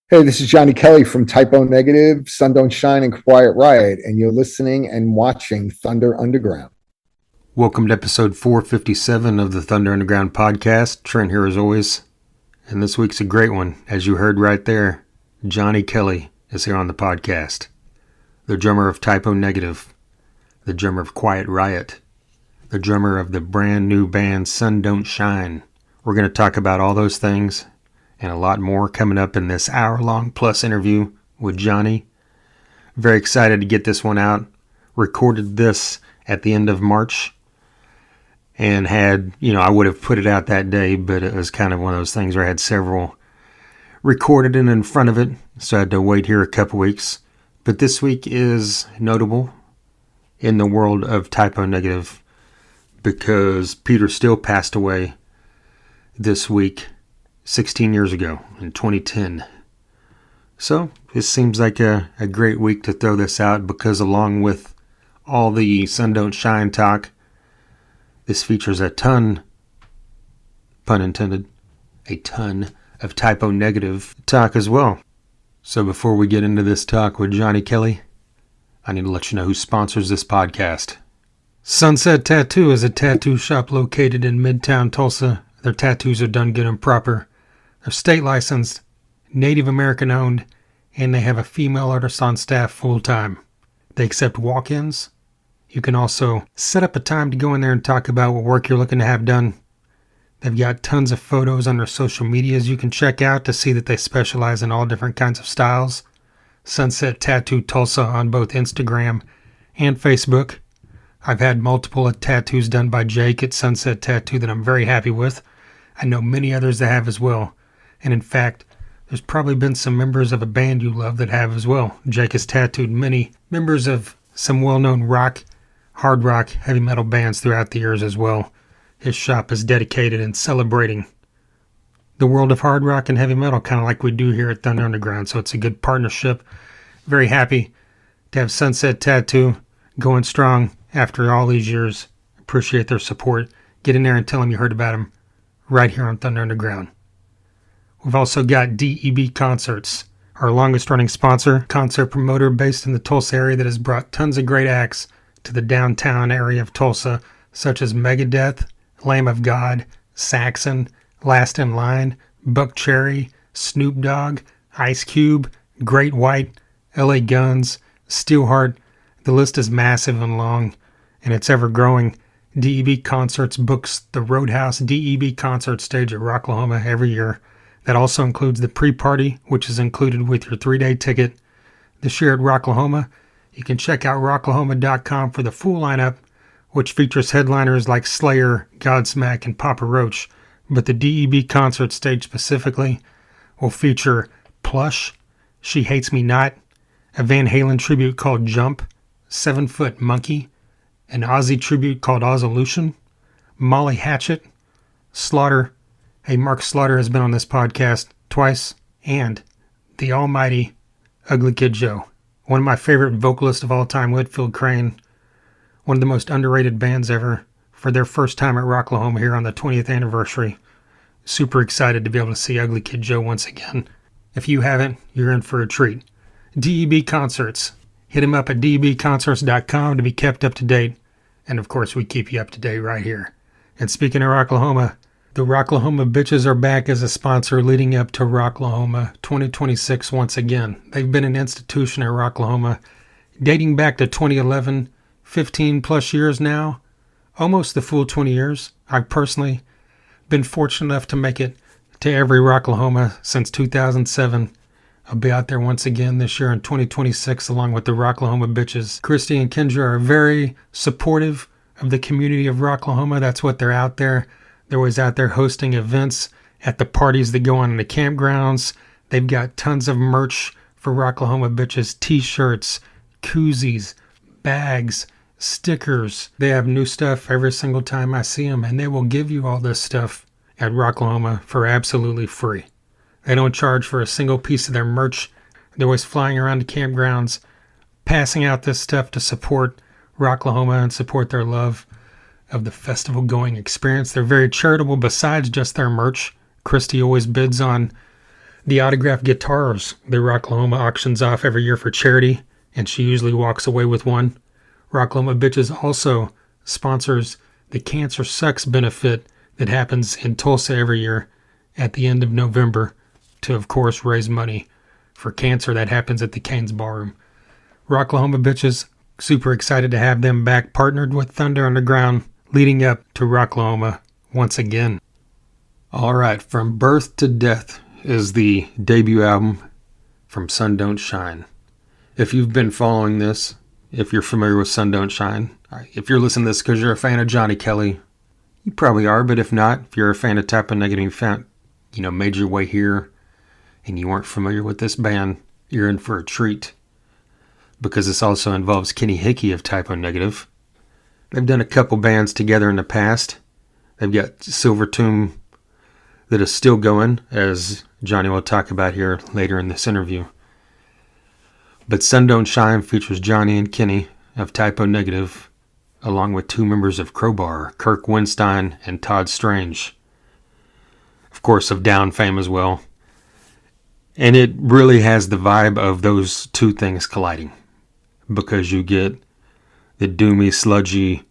Hey, this is Johnny Kelly from Typo Negative, Sun Don't Shine, and Quiet Riot, and you're listening and watching Thunder Underground. Welcome to episode 457 of the Thunder Underground podcast. Trent here as always. And this week's a great one. As you heard right there, Johnny Kelly is here on the podcast. The drummer of Typo Negative, the drummer of Quiet Riot, the drummer of the brand new band Sun Don't Shine. We're going to talk about all those things and a lot more coming up in this hour-long plus interview with Johnny. Very excited to get this one out. Recorded this at the end of March and had, I would have put it out that day, but it was kind of one of those things where I had several recorded and in front of it, so I had to wait here a couple weeks. But this week is notable in the world of Typo Negative because Peter Steele passed away this week 16 years ago in 2010. So this seems like a great week to throw this out because along with all the Sun Don't Shine talk, this features a ton, pun intended, a ton of Typo Negative talk as well. So before we get into this talk with Johnny Kelly, I need to let you know who sponsors this podcast. Sunset Tattoo is a tattoo shop located in Midtown Tulsa. Their tattoos are done good and proper. They're state licensed, Native American owned, and they have a female artist on staff full time. They accept walk-ins. You can also set up a time to go in there and talk about what work you're looking to have done. They've got tons of photos on their social medias you can check out to see that they specialize in all different kinds of styles. Sunset Tattoo Tulsa on both Instagram and Facebook. I've had multiple tattoos done by Jake at Sunset Tattoo that I'm very happy with. I know many others that have as well. And in fact, there's probably been some members of a band you love that have as well. Jake has tattooed many members of some well-known rock, hard rock, heavy metal bands throughout the years as well. His shop is dedicated in celebrating the world of hard rock and heavy metal, kind of like we do here at Thunder Underground. So it's a good partnership. Very happy to have Sunset Tattoo going strong after all these years. Appreciate their support. Get in there and tell them you heard about them right here on Thunder Underground. We've also got DEB Concerts, our longest running sponsor, concert promoter based in the Tulsa area that has brought tons of great acts to the downtown area of Tulsa, such as Megadeth, Lamb of God, Saxon, Last in Line, Buckcherry, Snoop Dogg, Ice Cube, Great White, LA Guns, Steelheart. The list is massive and long, and it's ever growing. DEB Concerts books the Roadhouse DEB concert stage at Rocklahoma every year. That also includes the pre-party, which is included with your 3-day ticket. This year at Rocklahoma, you can check out rocklahoma.com for the full lineup, which features headliners like Slayer, Godsmack, and Papa Roach. But the DEB concert stage specifically will feature Plush, She Hates Me Not, a Van Halen tribute called Jump, 7 Foot Monkey, an Ozzy tribute called Ozzolution, Molly Hatchet, Slaughter. Hey, Mark Slaughter has been on this podcast twice, and the almighty Ugly Kid Joe. One of my favorite vocalists of all time, Whitfield Crane. One of the most underrated bands ever for their first time at Rocklahoma here on the 20th anniversary. Super excited to be able to see Ugly Kid Joe once again. If you haven't, you're in for a treat. DEB Concerts. Hit him up at debconcerts.com to be kept up to date. And of course, we keep you up to date right here. And speaking of Rocklahoma, the Rocklahoma Bitches are back as a sponsor leading up to Rocklahoma 2026 once again. They've been an institution at Rocklahoma dating back to 2011, 15 plus years now, almost the full 20 years. I've personally been fortunate enough to make it to every Rocklahoma since 2007. I'll be out there once again this year in 2026 along with the Rocklahoma Bitches. Christy and Kendra are very supportive of the community of Rocklahoma. That's what they're out there. They're always out there hosting events at the parties that go on in the campgrounds. They've got tons of merch for Rocklahoma Bitches, t-shirts, koozies, bags, stickers. They have new stuff every single time I see them, and they will give you all this stuff at Rocklahoma for absolutely free. They don't charge for a single piece of their merch. They're always flying around the campgrounds, passing out this stuff to support Rocklahoma and support their love of the festival-going experience. They're very charitable besides just their merch. Christy always bids on the autographed guitars that Rocklahoma auctions off every year for charity, and she usually walks away with one. Rocklahoma Bitches also sponsors the Cancer Sucks benefit that happens in Tulsa every year at the end of November to, of course, raise money for cancer that happens at the Cain's Ballroom. Rocklahoma Bitches, super excited to have them back, partnered with Thunder Underground, leading up to Rocklahoma once again. All right, From Birth to Death is the debut album from Sun Don't Shine. If you've been following this, if you're familiar with Sun Don't Shine, if you're listening to this because you're a fan of Johnny Kelly, you probably are, but if not, if you're a fan of Type O Negative, made your way here and you weren't familiar with this band, you're in for a treat, because this also involves Kenny Hickey of Type O Negative. They've done a couple bands together in the past. They've got Silver Tomb that is still going, as Johnny will talk about here later in this interview. But Sun Don't Shine features Johnny and Kenny of Type O Negative, along with two members of Crowbar, Kirk Winstein and Todd Strange. Of course, of Down fame as well. And it really has the vibe of those two things colliding, because you get the doomy, sludgy,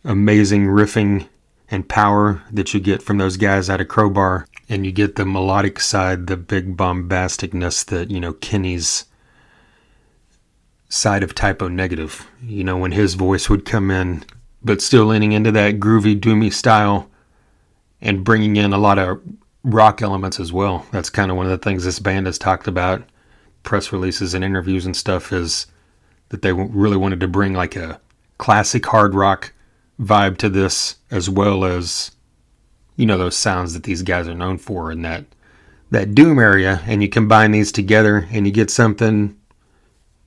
amazing riffing and power that you get from those guys out of Crowbar, and you get the melodic side, the big bombasticness that, Kenny's side of Type O Negative, when his voice would come in, but still leaning into that groovy, doomy style and bringing in a lot of rock elements as well. That's kind of one of the things this band has talked about, press releases and interviews and stuff, is that they really wanted to bring like a classic hard rock vibe to this, as well as, those sounds that these guys are known for in that doom area. And you combine these together and you get something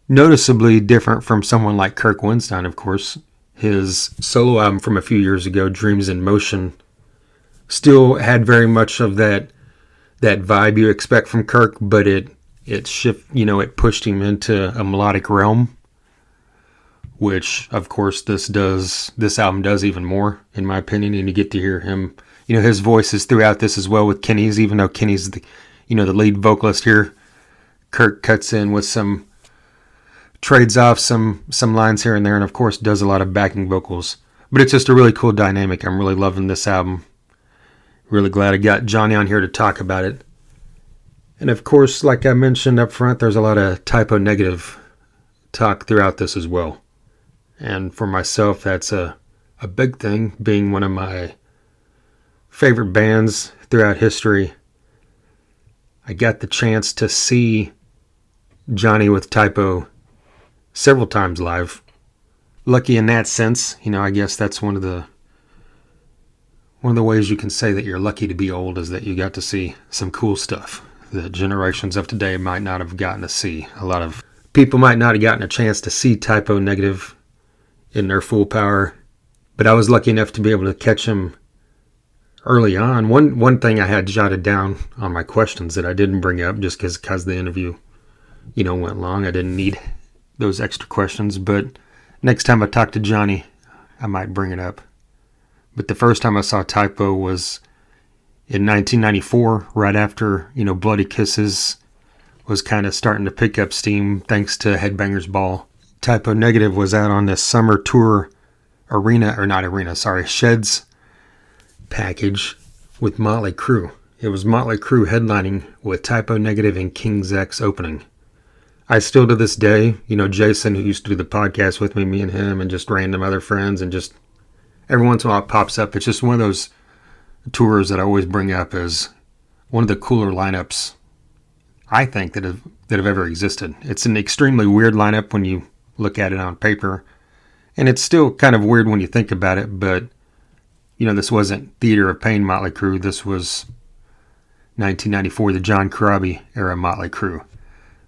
noticeably different from someone like Kirk Winstein, of course. His solo album from a few years ago, Dreams in Motion, still had very much of that vibe you expect from Kirk, but it pushed him into a melodic realm, which of course this album does even more, in my opinion. And you get to hear him, his voice is throughout this as well with Kenny's, even though Kenny's the lead vocalist here. Kirk cuts in with trades off some lines here and there, and of course does a lot of backing vocals. But it's just a really cool dynamic. I'm really loving this album. Really glad I got Johnny on here to talk about it. And of course, like I mentioned up front, there's a lot of Type O Negative talk throughout this as well. And for myself, that's a big thing, being one of my favorite bands throughout history. I got the chance to see Johnny with Type O several times live. Lucky in that sense. I guess that's one of the ways you can say that you're lucky to be old, is that you got to see some cool stuff that generations of today might not have gotten to see. A lot of people might not have gotten a chance to see Type O Negative in their full power, but I was lucky enough to be able to catch them early on. One thing I had jotted down on my questions that I didn't bring up, just because the interview, went long. I didn't need those extra questions, but next time I talk to Johnny, I might bring it up. But the first time I saw Type O was in 1994, right after, Bloody Kisses was kind of starting to pick up steam thanks to Headbangers Ball. Type O Negative was out on this summer tour Sheds package with Motley Crue. It was Motley Crue headlining with Type O Negative and King's X opening. I still to this day, Jason, who used to do the podcast with me and him and just random other friends, and just every once in a while it pops up. It's just one of those tours that I always bring up as one of the cooler lineups, I think, that have ever existed. It's an extremely weird lineup when you look at it on paper, and it's still kind of weird when you think about it, but this wasn't Theater of Pain Motley Crue. This was 1994, the John Corabi era Motley Crue.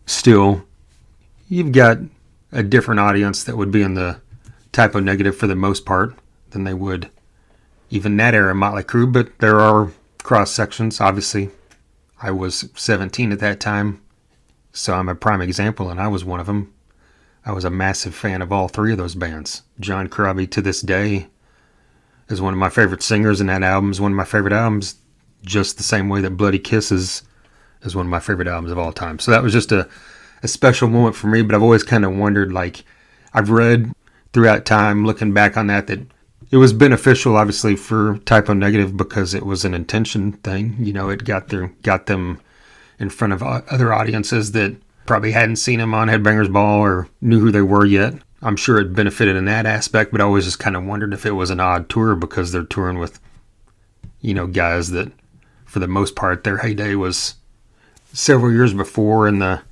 Still, you've got a different audience that would be in the Type O Negative for the most part than they would even that era Motley Crue, but there are cross sections. Obviously, I was 17 at that time, so I'm a prime example, and I was one of them. I was a massive fan of all three of those bands. John Corabi, to this day, is one of my favorite singers, and that album is one of my favorite albums, just the same way that Bloody Kisses is one of my favorite albums of all time. So that was just a special moment for me, but I've always kind of wondered, like, I've read throughout time, looking back on that it was beneficial, obviously, for Type O Negative because it was an intention thing. You know, it got them in front of other audiences that probably hadn't seen them on Headbangers Ball or knew who they were yet. I'm sure it benefited in that aspect, but I always just kind of wondered if it was an odd tour because they're touring with, you know, guys that, for the most part, their heyday was several years before in the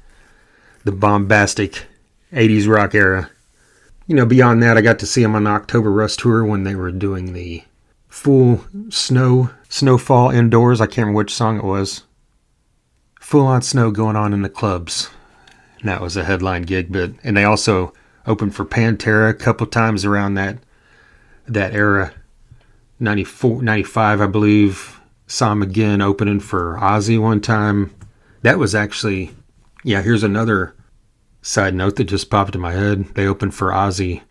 bombastic 80s rock era. You know, beyond that, I got to see them on the October Rust tour when they were doing the full snowfall indoors. I can't remember which song it was. Full on snow going on in the clubs. And that was a headline gig. And they also opened for Pantera a couple times around that era. 94, 95, I believe. Saw them again opening for Ozzy one time. That was actually, yeah, here's another side note that just popped in my head. They opened for Ozzy.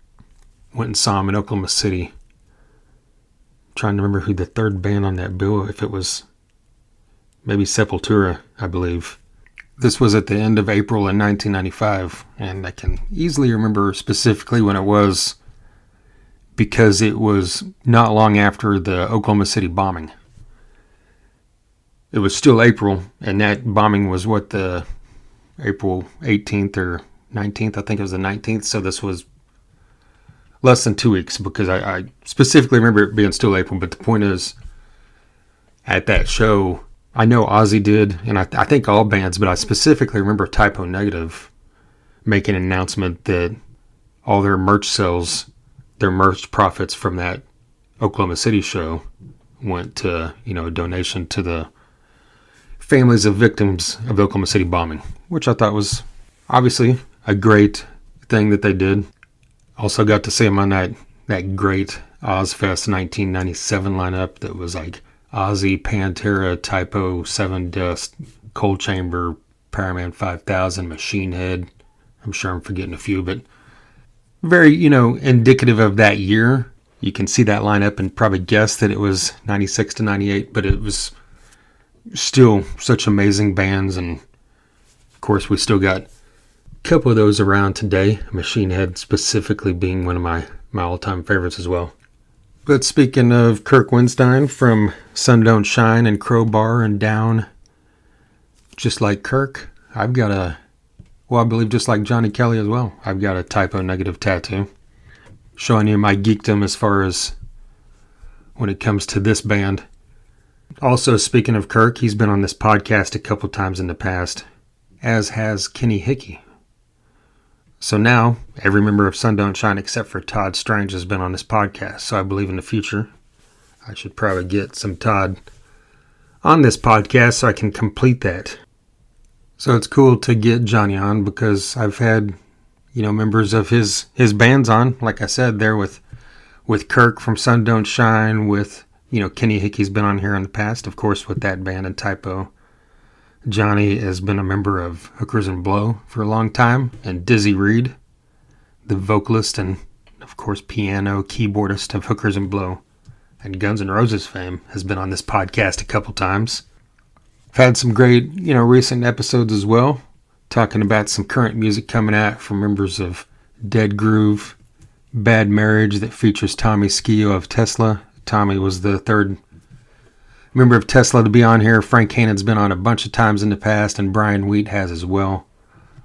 Went and saw him in Oklahoma City. I'm trying to remember who the third band on that bill, if it was maybe Sepultura, I believe. This was at the end of April in 1995, and I can easily remember specifically when it was because it was not long after the Oklahoma City bombing. It was still April, and that bombing was the April 18th or 19th, I think it was the 19th, so this was less than 2 weeks because I specifically remember it being still April, but the point is, at that show, I know Ozzy did, and I think all bands, but I specifically remember Type O Negative making an announcement that all their merch sales, their merch profits from that Oklahoma City show went to, you know, a donation to the families of victims of the Oklahoma City bombing, which I thought was obviously a great thing that they did. Also got to see them on that great Ozfest 1997 lineup that was like Ozzy, Pantera, Type O, Seven Dust, Cold Chamber, Paraman 5000, Machine Head. I'm sure I'm forgetting a few, but very, you know, indicative of that year. You can see that lineup and probably guess that it was 96 to 98, but it was still such amazing bands. And of course, we still got a couple of those around today. Machine Head specifically being one of my all-time favorites as well. But speaking of Kirk Windstein from Sun Don't Shine and Crowbar and Down, just like Kirk, I've got I believe just like Johnny Kelly as well, I've got a Type O Negative tattoo. Showing you my geekdom as far as when it comes to this band. Also, speaking of Kirk, he's been on this podcast a couple times in the past, as has Kenny Hickey. So now, every member of Sun Don't Shine except for Todd Strange has been on this podcast. So I believe in the future, I should probably get some Todd on this podcast so I can complete that. So it's cool to get Johnny on because I've had, you know, members of his bands on. Like I said, there with Kirk from Sun Don't Shine, with, you know, Kenny Hickey's been on here in the past, of course, with that band and Type O. Johnny has been a member of Hookers and Blow for a long time, and Dizzy Reed, the vocalist and, of course, piano keyboardist of Hookers and Blow and Guns N' Roses fame, has been on this podcast a couple times. I've had some great, you know, recent episodes as well, talking about some current music coming out from members of Dead Groove, Bad Marriage, that features Tommy Skeoch of Tesla. Tommy was the third member of Tesla to be on here. Frank Hanen's been on a bunch of times in the past, and Brian Wheat has as well.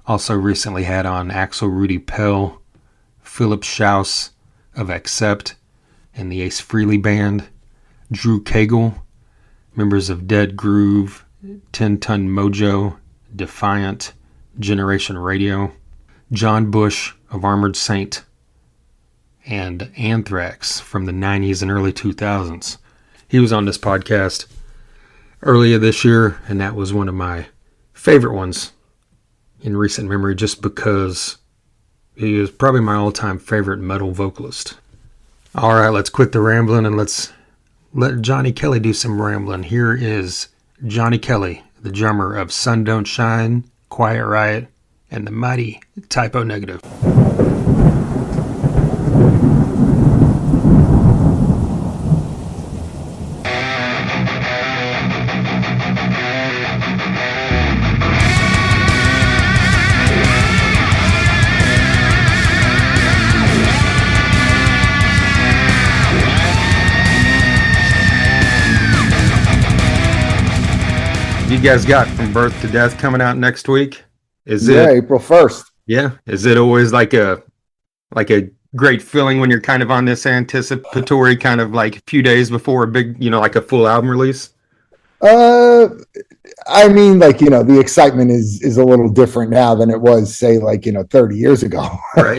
Also recently had on Axel Rudy Pell, Philip Schaus of Accept and the Ace Frehley Band, Drew Cagle, members of Dead Groove, 10 Ton Mojo, Defiant, Generation Radio, John Bush of Armored Saint, and Anthrax from the 90s and early 2000s. He was on this podcast earlier this year, and that was one of my favorite ones in recent memory just because he is probably my all-time favorite metal vocalist. All right, let's quit the rambling and let's let Johnny Kelly do some rambling. Here is Johnny Kelly, the drummer of Sun Don't Shine, Quiet Riot, and the mighty Type O Negative. you guys got From Birth to Death coming out next week? Is Yeah, it? April 1st. Yeah. Is it always like a great feeling when you're kind of on this anticipatory kind of like few days before a big, like a full album release? Uh, I mean, like, the excitement is a little different now than it was, say, like, 30 years ago. Right.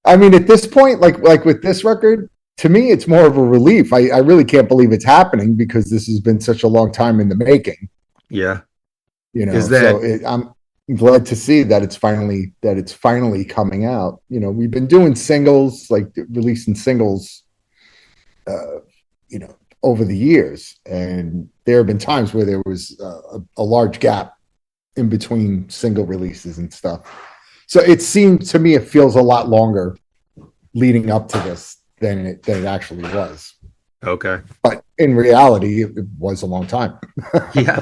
I mean, at this point, like with this record, to me, it's more of a relief. I really can't believe it's happening because this has been such a long time in the making. Yeah. Is that I'm glad to see that it's finally coming out. We've been doing singles, like releasing singles, over the years, and there have been times where there was a large gap in between single releases and stuff. So it seems to me it feels a lot longer leading up to this than it actually was. Okay. But in reality, it was a long time. Yeah.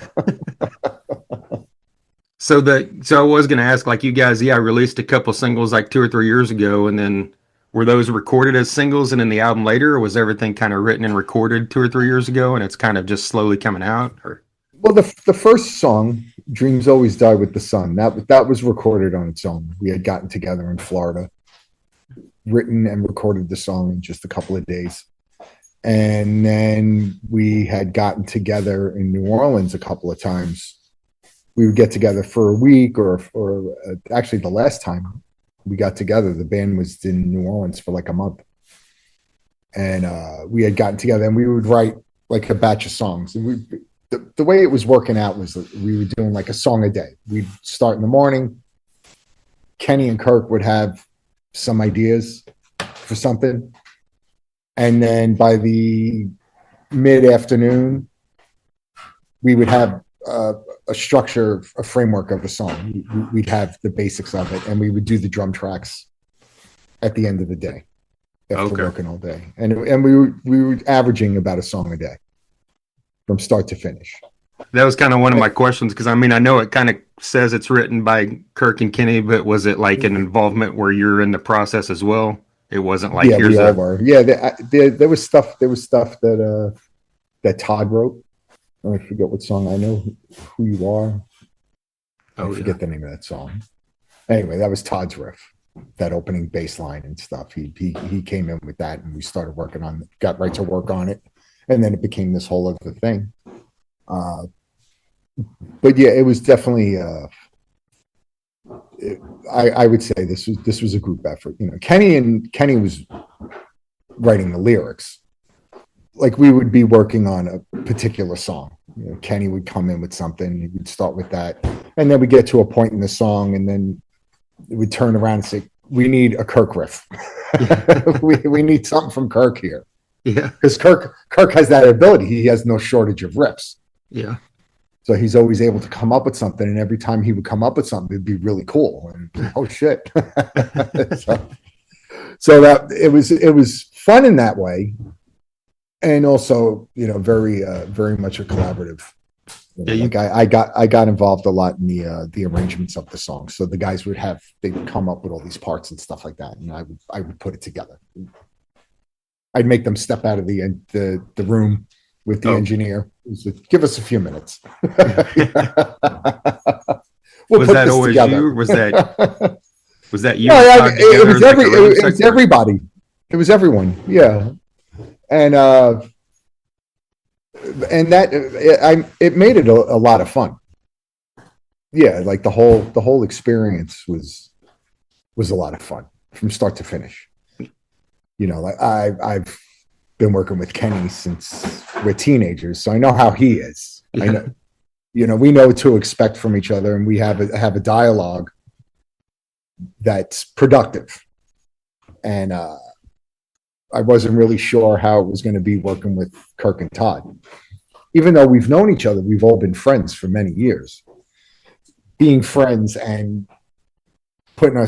So I was going to ask, like, you guys, released a couple singles like 2 or 3 years ago, and then were those recorded as singles and in the album later, or was everything kind of written and recorded 2 or 3 years ago, and it's kind of just slowly coming out? Or well, the first song, "Dreams Always Die with the Sun," that was recorded on its own. We had gotten together in Florida, written and recorded the song in just a couple of days, and then we had gotten together in New Orleans a couple of times. We would get together for a week, or actually the last time we got together, the band was in New Orleans for like a month, and we had gotten together and we would write like a batch of songs. And the way it was working out was that we were doing like a song a day. We'd start in the morning. Kenny and Kirk would have some ideas for something, and then by the mid-afternoon, we would have a structure, a framework of the song. We'd have the basics of it, and we would do the drum tracks at the end of the day after working all day. And we were averaging about a song a day from start to finish. that was kind of one of my questions, because I mean, I know it kind of says it's written by Kirk and Kenny, but was it like an involvement where you're in the process as well? It wasn't like, we all were. Yeah, there was stuff that Todd wrote. I forget what song. I Know Who You Are. I forget the name of that song. Anyway, that was Todd's riff, that opening bass line and stuff. He came in with that, and we started got right to work on it, and then it became this whole other thing. But yeah, it was definitely. I would say this was a group effort. Kenny was writing the lyrics. Like, we would be working on a particular song. Kenny would come in with something. We'd start with that, and then we get to a point in the song, and then we'd turn around and say, "We need a Kirk riff. we need something from Kirk here." Yeah, because Kirk has that ability. He has no shortage of riffs. Yeah, so he's always able to come up with something, and every time he would come up with something, it'd be really cool. And oh shit! so that it was fun in that way. And also, very much a collaborative. I got involved a lot in the arrangements of the song. So the guys they'd come up with all these parts and stuff like that, and I would put it together. I'd make them step out of the room with the engineer. Give us a few minutes. Was that always together. You? Was that you? No, it was everybody. It was everyone. Yeah. And that it made it a lot of fun. Yeah, like the whole experience was a lot of fun from start to finish. Like I've been working with Kenny since we're teenagers, so I know how he is. Yeah. I know, we know what to expect from each other, and we have a dialogue that's productive. And I wasn't really sure how it was going to be working with Kirk and Todd. Even though we've known each other, we've all been friends for many years. Being friends and putting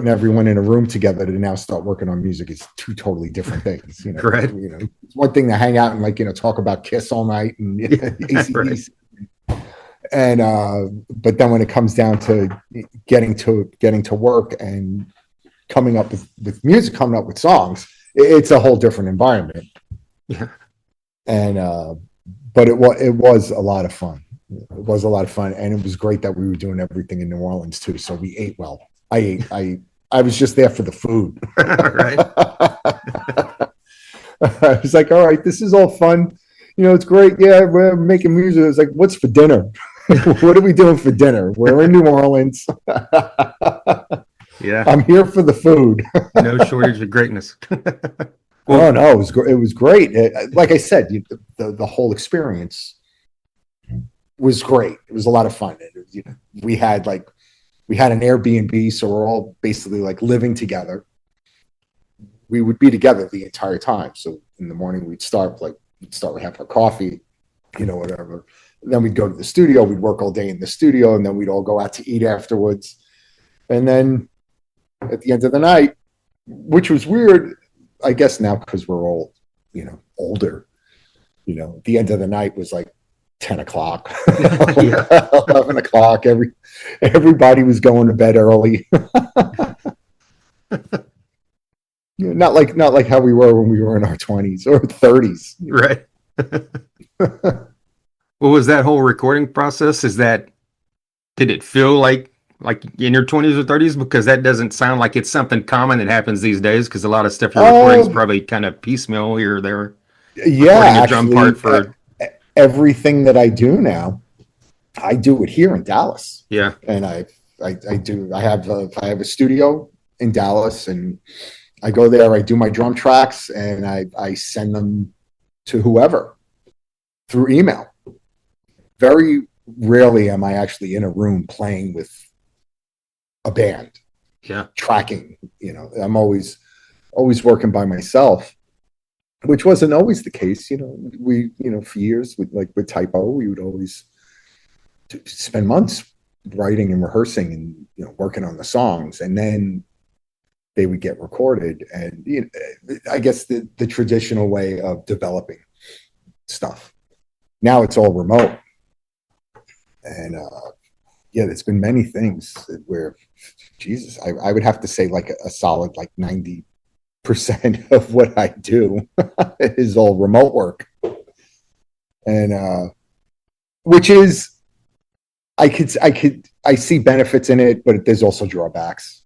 everyone in a room together to now start working on music is two totally different things. Correct. It's one thing to hang out and talk about Kiss all night and AC/DC. Right. And but then when it comes down to getting to work and coming up with music, coming up with songs, it's a whole different environment. Yeah. And but it was a lot of fun. It was a lot of fun, and it was great that we were doing everything in New Orleans too. So we ate well. I was just there for the food. Right. I was like, all right, this is all fun. It's great. Yeah, we're making music. It's like, what's for dinner? What are we doing for dinner? We're in New Orleans. Yeah. I'm here for the food. No shortage of greatness. Oh no, it was great. Like I said, the whole experience was great. It was a lot of fun. We had an Airbnb, so we're all basically like living together. We would be together the entire time. So in the morning we'd start with having our coffee, whatever. And then we'd go to the studio. We'd work all day in the studio, and then we'd all go out to eat afterwards. And then at the end of the night, which was weird, I guess now because we're all, older. At the end of the night was like 10 o'clock, 11 o'clock. Everybody was going to bed early. Not like how we were when we were in our 20s or 30s. Right. What was that whole recording process? Did it feel like in your 20s or 30s? Because that doesn't sound like it's something common that happens these days, because a lot of stuff you're recording is probably kind of piecemeal here or there. Yeah, a drum part for everything that I do now, I do it here in Dallas. Yeah. And I have a studio in Dallas, and I go there, I do my drum tracks, and I send them to whoever through email. Very rarely am I actually in a room playing with a band. Yeah. Tracking, I'm always working by myself, which wasn't always the case. For years with Typo, we would always spend months writing and rehearsing and, working on the songs, and then they would get recorded. And, I guess the traditional way of developing stuff. Now it's all remote. And, there's been many things where, Jesus, I would have to say like a solid 90% of what I do is all remote work. And which is, I see benefits in it, but there's also drawbacks.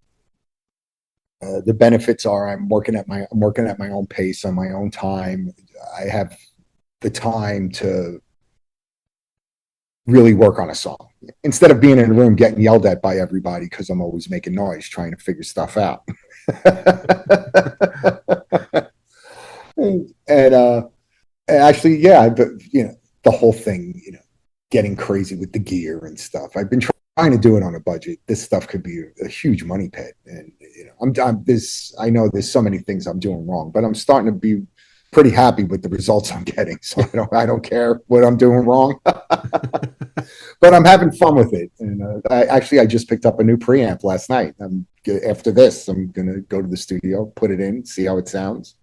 The benefits are I'm working at my own pace on my own time. I have the time to really work on a song instead of being in a room getting yelled at by everybody because I'm always making noise trying to figure stuff out. and actually, yeah, but the whole thing, getting crazy with the gear and stuff. I've been trying to do it on a budget. This stuff could be a huge money pit, and I know there's so many things I'm doing wrong, but I'm starting to be pretty happy with the results I'm getting. So I don't care what I'm doing wrong, but I'm having fun with it. And I just picked up a new preamp last night. After this, I'm gonna go to the studio, put it in, see how it sounds.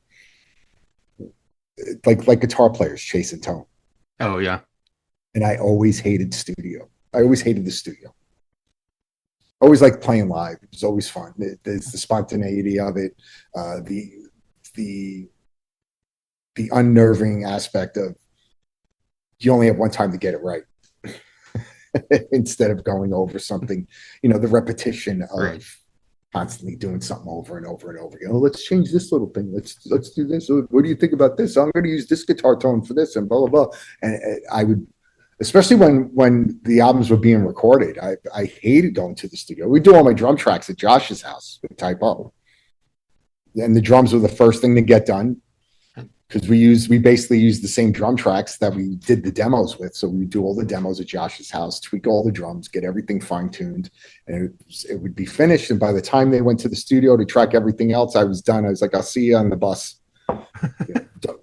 Like guitar players chasing tone. Oh yeah. And I always hated studio. I always hated the studio. Always liked playing live. It was always fun. There's the spontaneity of it, the unnerving aspect of you only have one time to get it right instead of going over something, the repetition of constantly doing something over and over and over. Let's change this little thing. Let's do this. What do you think about this? I'm going to use this guitar tone for this and blah, blah, blah. And I would, especially when the albums were being recorded, I hated going to the studio. We do all my drum tracks at Josh's house with Typo. And the drums were the first thing to get done, because we basically used the same drum tracks that we did the demos with. So we would do all the demos at Josh's house, tweak all the drums, get everything fine-tuned, and it would be finished. And by the time they went to the studio to track everything else, I was done. I was like, I'll see you on the bus.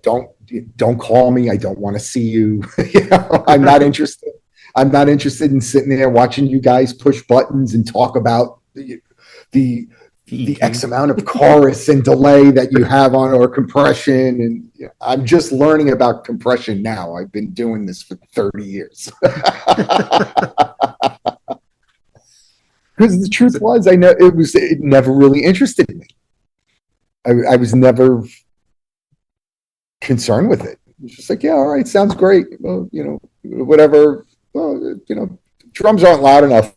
Don't call me. I don't want to see you. I'm not interested. I'm not interested in sitting there watching you guys push buttons and talk about the X amount of chorus and delay that you have on, or compression. And I'm just learning about compression now. I've been doing this for 30 years. Because the truth was, it never really interested me. I was never concerned with it. It's just like, yeah, all right, sounds great. Well, whatever. Well, drums aren't loud enough.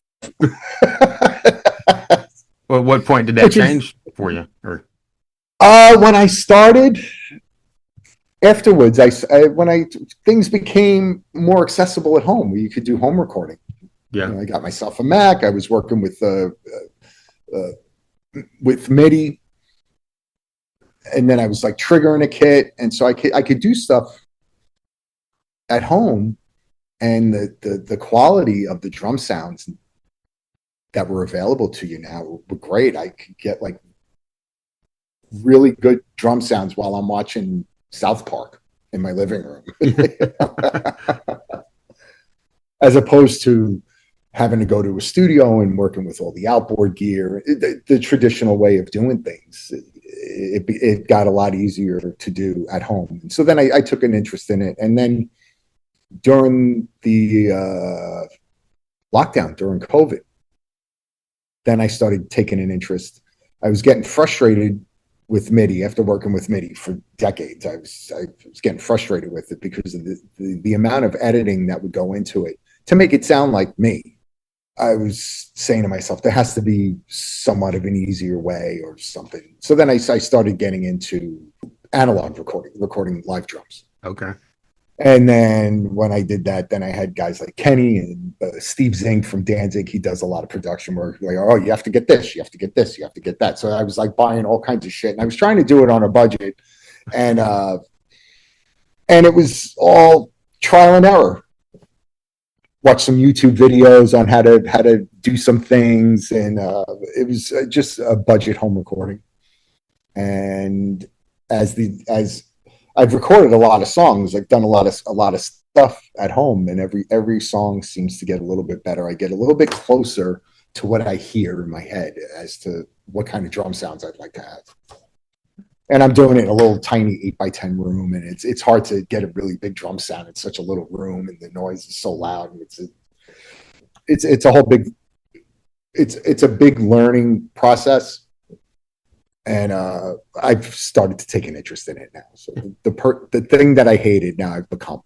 Well, what point did that Which is change for you? Or when I started. Afterwards, things became more accessible at home, where you could do home recording. yeah, I got myself a Mac. I was working with MIDI, and then I was like triggering a kit, and so I could do stuff at home, and the quality of the drum sounds that were available to you now were great. I could get like really good drum sounds while I'm watching South Park in my living room, as opposed to having to go to a studio and working with all the outboard gear, the traditional way of doing things. It got a lot easier to do at home. And so then I took an interest in it. And then during the lockdown, during COVID, then I started taking an interest. I was getting frustrated with MIDI after working with MIDI for decades. I was getting frustrated with it because of the amount of editing that would go into it to make it sound like me. I was saying to myself, there has to be somewhat of an easier way or something. So then I started getting into analog recording live drums. okay. And then when I did that, then I had guys like Kenny and Steve Zink from Danzig. He does a lot of production work. Like, oh, you have to get this, you have to get this, you have to get that. So I was like buying all kinds of shit, and I was trying to do it on a budget, and it was all trial and error. Watch some YouTube videos on how to do some things, and it was just a budget home recording. And as I've recorded a lot of songs. I've done a lot of stuff at home, and every song seems to get a little bit better. I get a little bit closer to what I hear in my head as to what kind of drum sounds I'd like to have. And I'm doing it in a little tiny 8x10 room, and it's hard to get a really big drum sound in such a little room, and the noise is so loud. And it's a whole big it's a big learning process. And I've started to take an interest in it now. So the thing that I hated, now I've become.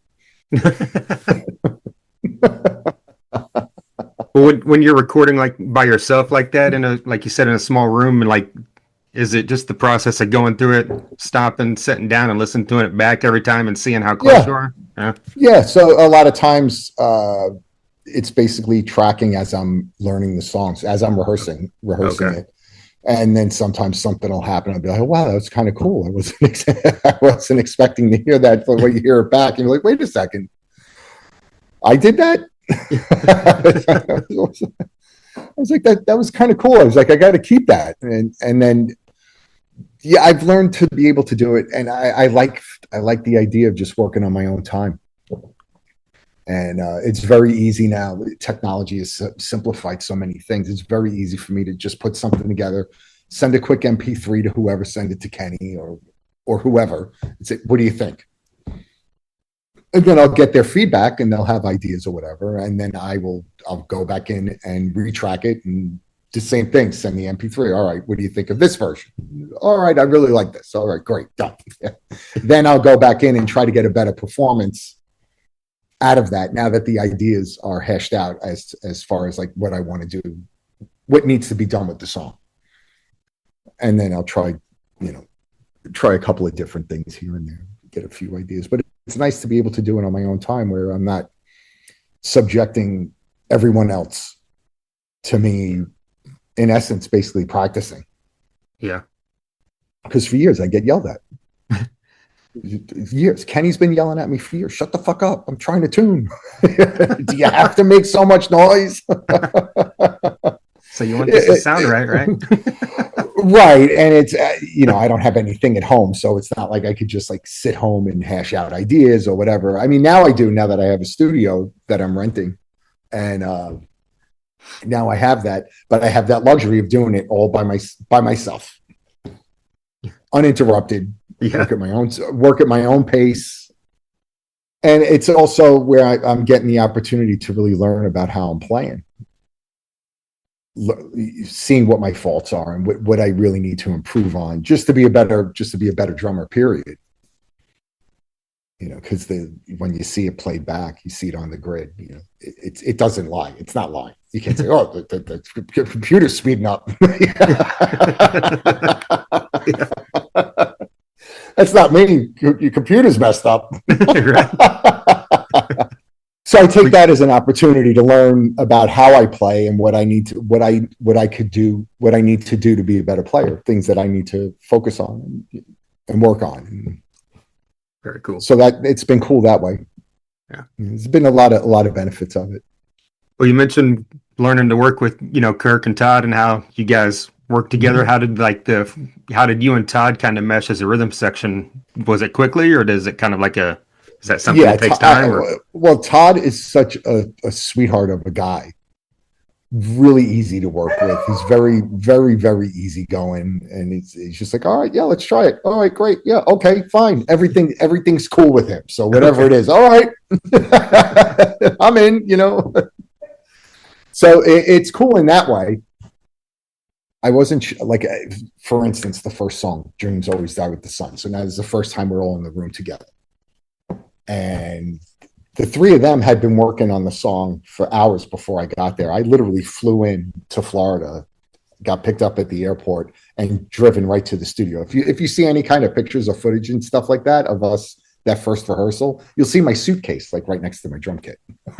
Well, when you're recording like by yourself like that like you said, in a small room, and like, is it just the process of going through it, stopping, sitting down, and listening to it back every time and seeing how close you are? Yeah. Yeah. So a lot of times it's basically tracking as I'm learning the songs, as I'm rehearsing Okay. it. And then sometimes something will happen. I'll be like, oh, wow, that's kind of cool. I wasn't expecting to hear that. But when you hear it back, and you're like, wait a second, I did that? I was like, that was kind of cool. I was like, I got to keep that. And then, yeah, I've learned to be able to do it. And I like the idea of just working on my own time. And it's very easy now. Technology has simplified so many things. It's very easy for me to just put something together, send a quick MP3 to whoever, send it to Kenny or whoever, and say, what do you think? And then I'll get their feedback, and they'll have ideas or whatever. And then I'll go back in and retrack it, and the same thing, send the MP3. All right, what do you think of this version? All right, I really like this. All right, great, done. Then I'll go back in and try to get a better performance out of that, now that the ideas are hashed out as far as like what I want to do, what needs to be done with the song. And then I'll try a couple of different things here and there, get a few ideas. But it's nice to be able to do it on my own time, where I'm not subjecting everyone else to me, in essence, basically practicing. Yeah. Because for years I get yelled at. Years. Kenny's been yelling at me for years. Shut the fuck up. I'm trying to tune. Do you have to make so much noise? So you want this to sound right? Right. And it's, I don't have anything at home. So it's not like I could just like sit home and hash out ideas or whatever. I mean, now I do, now that I have a studio that I'm renting. And now I have that, but I have that luxury of doing it all by myself, uninterrupted. Yeah. Work at my own pace. And it's also where I'm getting the opportunity to really learn about how I'm playing, seeing what my faults are and what I really need to improve on, just to be a better drummer, period. because when you see it played back, you see it on the grid. It doesn't lie. It's not lying. You can't say, "Oh, the computer's speeding up." That's not me. Your computer's messed up. So I take that as an opportunity to learn about how I play and what I need to, what I could do, what I need to do to be a better player. Things that I need to focus on and work on. Very cool. So that it's been cool that way. Yeah, there's been a lot of benefits of it. Well, you mentioned learning to work with Kirk and Todd and how you guys work together. Mm-hmm. How did you and Todd kind of mesh as a rhythm section? Was it quickly, or is it kind of like is that something that takes time? Well, Todd is such a sweetheart of a guy. Really easy to work with. He's very, very, very easygoing, and he's just like, all right, yeah, let's try it. All right, great, yeah, okay, fine. Everything's cool with him. So whatever it is, all right, I'm in. So it's cool in that way. I wasn't like, for instance, the first song, "Dreams Always Die with the Sun." So now this is the first time we're all in the room together. And the three of them had been working on the song for hours before I got there. I literally flew in to Florida, got picked up at the airport, and driven right to the studio. If you see any kind of pictures or footage and stuff like that of us, that first rehearsal, you'll see my suitcase like right next to my drum kit.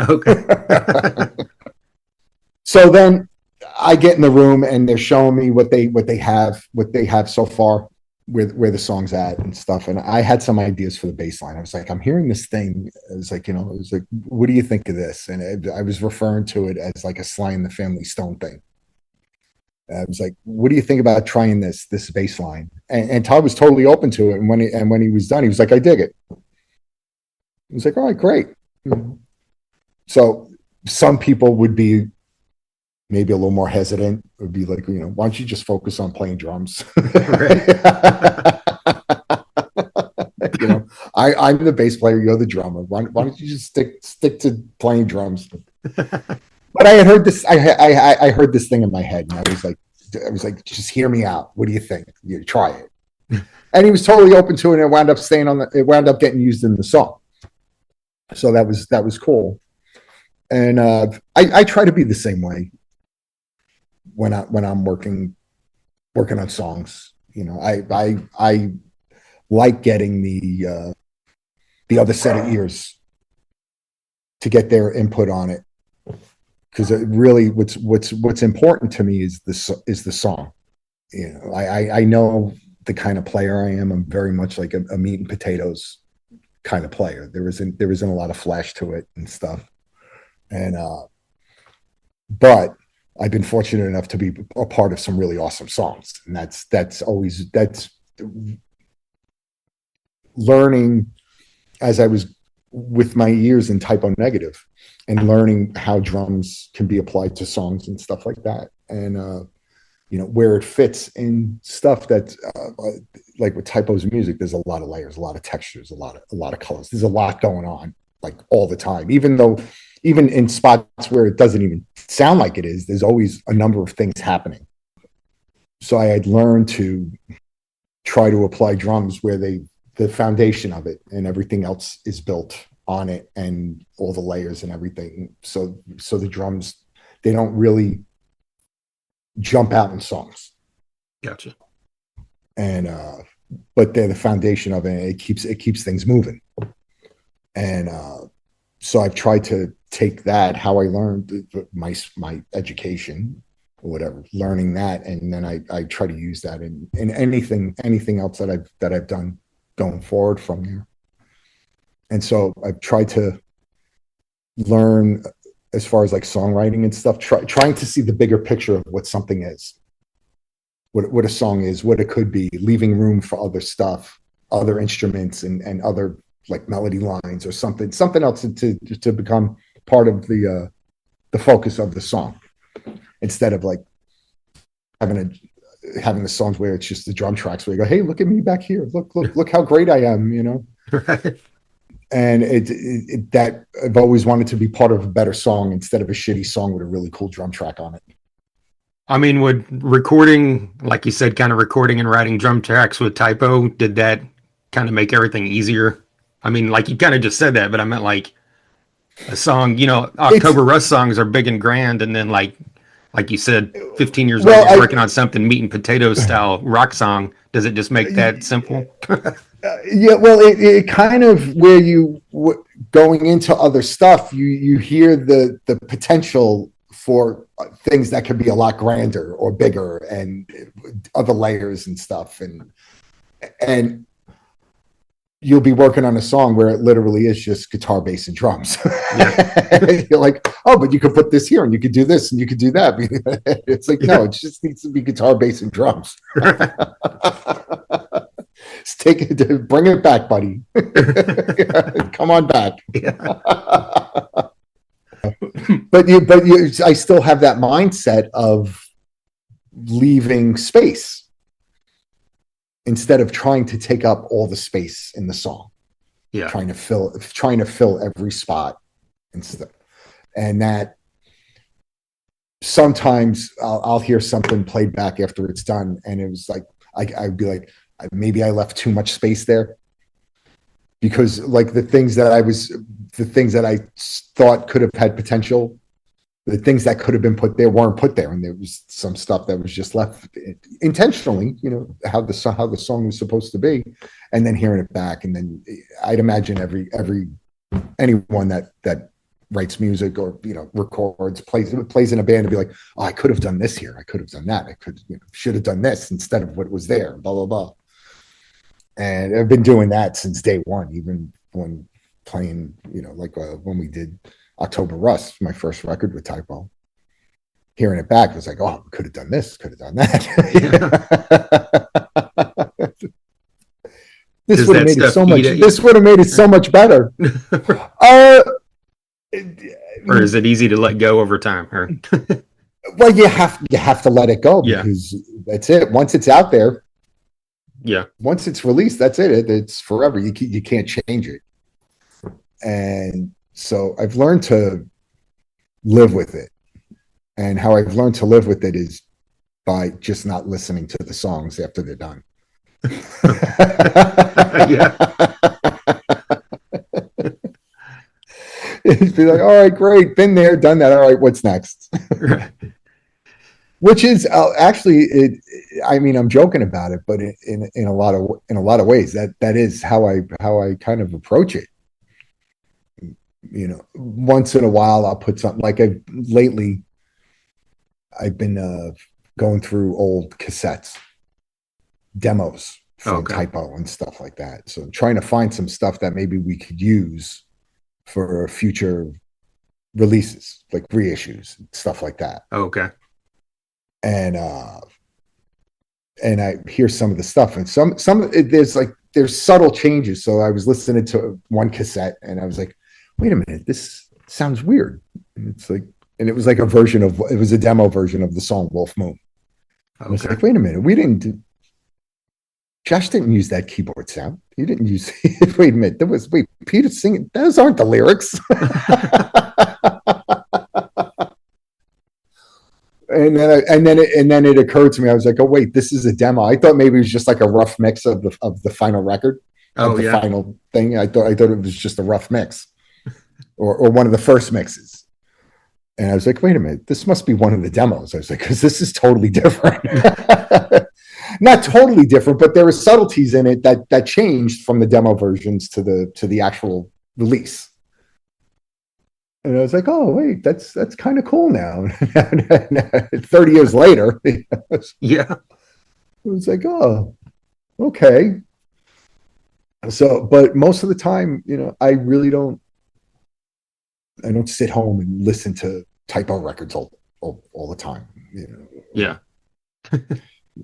Okay. So then I get in the room and they're showing me what they have so far, where the song's at and stuff. And I had some ideas for the bass line. I was like, I'm hearing this thing. I was like, what do you think of this? And I was referring to it as like a Sly and the Family Stone thing. I was like, what do you think about trying this bass line? And Todd was totally open to it. And when he was done, he was like, I dig it. He was like, all right, great. So some people would be maybe a little more hesitant. It would be like, why don't you just focus on playing drums? I'm the bass player, you're the drummer. Why don't you just stick to playing drums? But I had heard this. I heard this thing in my head, and I was like, just hear me out. What do you think? You try it. And he was totally open to it, and it wound up getting used in the song. So that was cool. And I try to be the same way when I'm working on songs. I like getting the other set of ears to get their input on it, because it really what's important to me is the song. I know the kind of player I am. I'm very much like a meat and potatoes kind of player. There isn't a lot of flash to it and stuff. And but I've been fortunate enough to be a part of some really awesome songs, and that's learning as I was with my years in Type O Negative, and learning how drums can be applied to songs and stuff like that, and where it fits in stuff that like with Type O's music. There's a lot of layers, a lot of textures, a lot of colors. There's a lot going on like all the time, even in spots where it doesn't even sound like it is. There's always a number of things happening. So I had learned to try to apply drums where the foundation of it and everything else is built on it, and all the layers and everything. So the drums, they don't really jump out in songs. Gotcha. And but they're the foundation of it. It keeps things moving. And so I've tried to take that, how I learned my education or whatever, learning that, and then I try to use that in anything else that I've done going forward from there. And so I've tried to learn as far as like songwriting and stuff, trying to see the bigger picture of what something is, what a song is, what it could be, leaving room for other stuff, other instruments and other like melody lines or something else to become part of the focus of the song, instead of like having the songs where it's just the drum tracks where you go, hey, look at me back here, look how great I am, Right. And that I've always wanted to be part of a better song instead of a shitty song with a really cool drum track on it. I mean, would recording, like you said, kind of recording and writing drum tracks with Type O, did that kind of make everything easier I mean, like you kind of just said that, but I meant like a song, It's October Rust songs are big and grand, and then like you said, 15 years later, well, you're working on something meat and potatoes style rock song. Does it just make that simple? yeah, well, it kind of where going into other stuff, you hear the potential for things that could be a lot grander or bigger and other layers and stuff, and you'll be working on a song where it literally is just guitar, bass, and drums. Yeah. You're like, oh, but you could put this here and you could do this and you could do that. It's like, no, it just needs to be guitar, bass, and drums. Bring it back, buddy. Come on back. Yeah. But I still have that mindset of leaving space instead of trying to take up all the space in the song. Yeah. Trying to fill every spot and stuff. And that sometimes I'll hear something played back after it's done, and it was like I'd be like, maybe I left too much space there, because like the things that I thought could have had potential, the things that could have been put there weren't put there, and there was some stuff that was just left intentionally. How the song was supposed to be, and then hearing it back, and then I'd imagine anyone that writes music or records, plays in a band, to be like, oh, I could have done this here, I could have done that, I should have done this instead of what was there, blah blah blah. And I've been doing that since day one, even when playing, when we did October Rust, my first record with Typo. Hearing it back, I was like, oh, could have done this, could have done that. This would have made it so much. This would have made it so much better. Or is it easy to let go over time? Or well, you have to let it go, because that's it. Once it's out there, once it's released, that's it. It's forever. You can't change it. And so I've learned to live with it. And how I've learned to live with it is by just not listening to the songs after they're done. Yeah. It'd be like, all right, great, been there, done that. All right, what's next? Which is actually, I mean, I'm joking about it, but in a lot of ways, that is how I kind of approach it. Once in a while, I'll put something like lately. I've been going through old cassettes, demos from Typo and stuff like that. So I'm trying to find some stuff that maybe we could use for future releases, like reissues, stuff like that. Okay. And I hear some of the stuff, and there's subtle changes. So I was listening to one cassette, and I was like, wait a minute, this sounds weird. And it was like it was a demo version of the song Wolf Moon. I was like, wait a minute, Josh didn't use that keyboard sound. He didn't use it. Wait a minute, Peter singing, those aren't the lyrics. And then it occurred to me, I was like, oh wait, this is a demo. I thought maybe it was just like a rough mix of the final record, final thing. I thought it was just a rough mix. Or one of the first mixes. And I was like, wait a minute, this must be one of the demos. I was like, because this is totally different. Not totally different, but there were subtleties in it that changed from the demo versions to the actual release. And I was like, oh wait, that's kind of cool now. 30 years later. Yeah. It was like, oh, okay. So, but most of the time, I really don't sit home and listen to Typo records all the time. Yeah.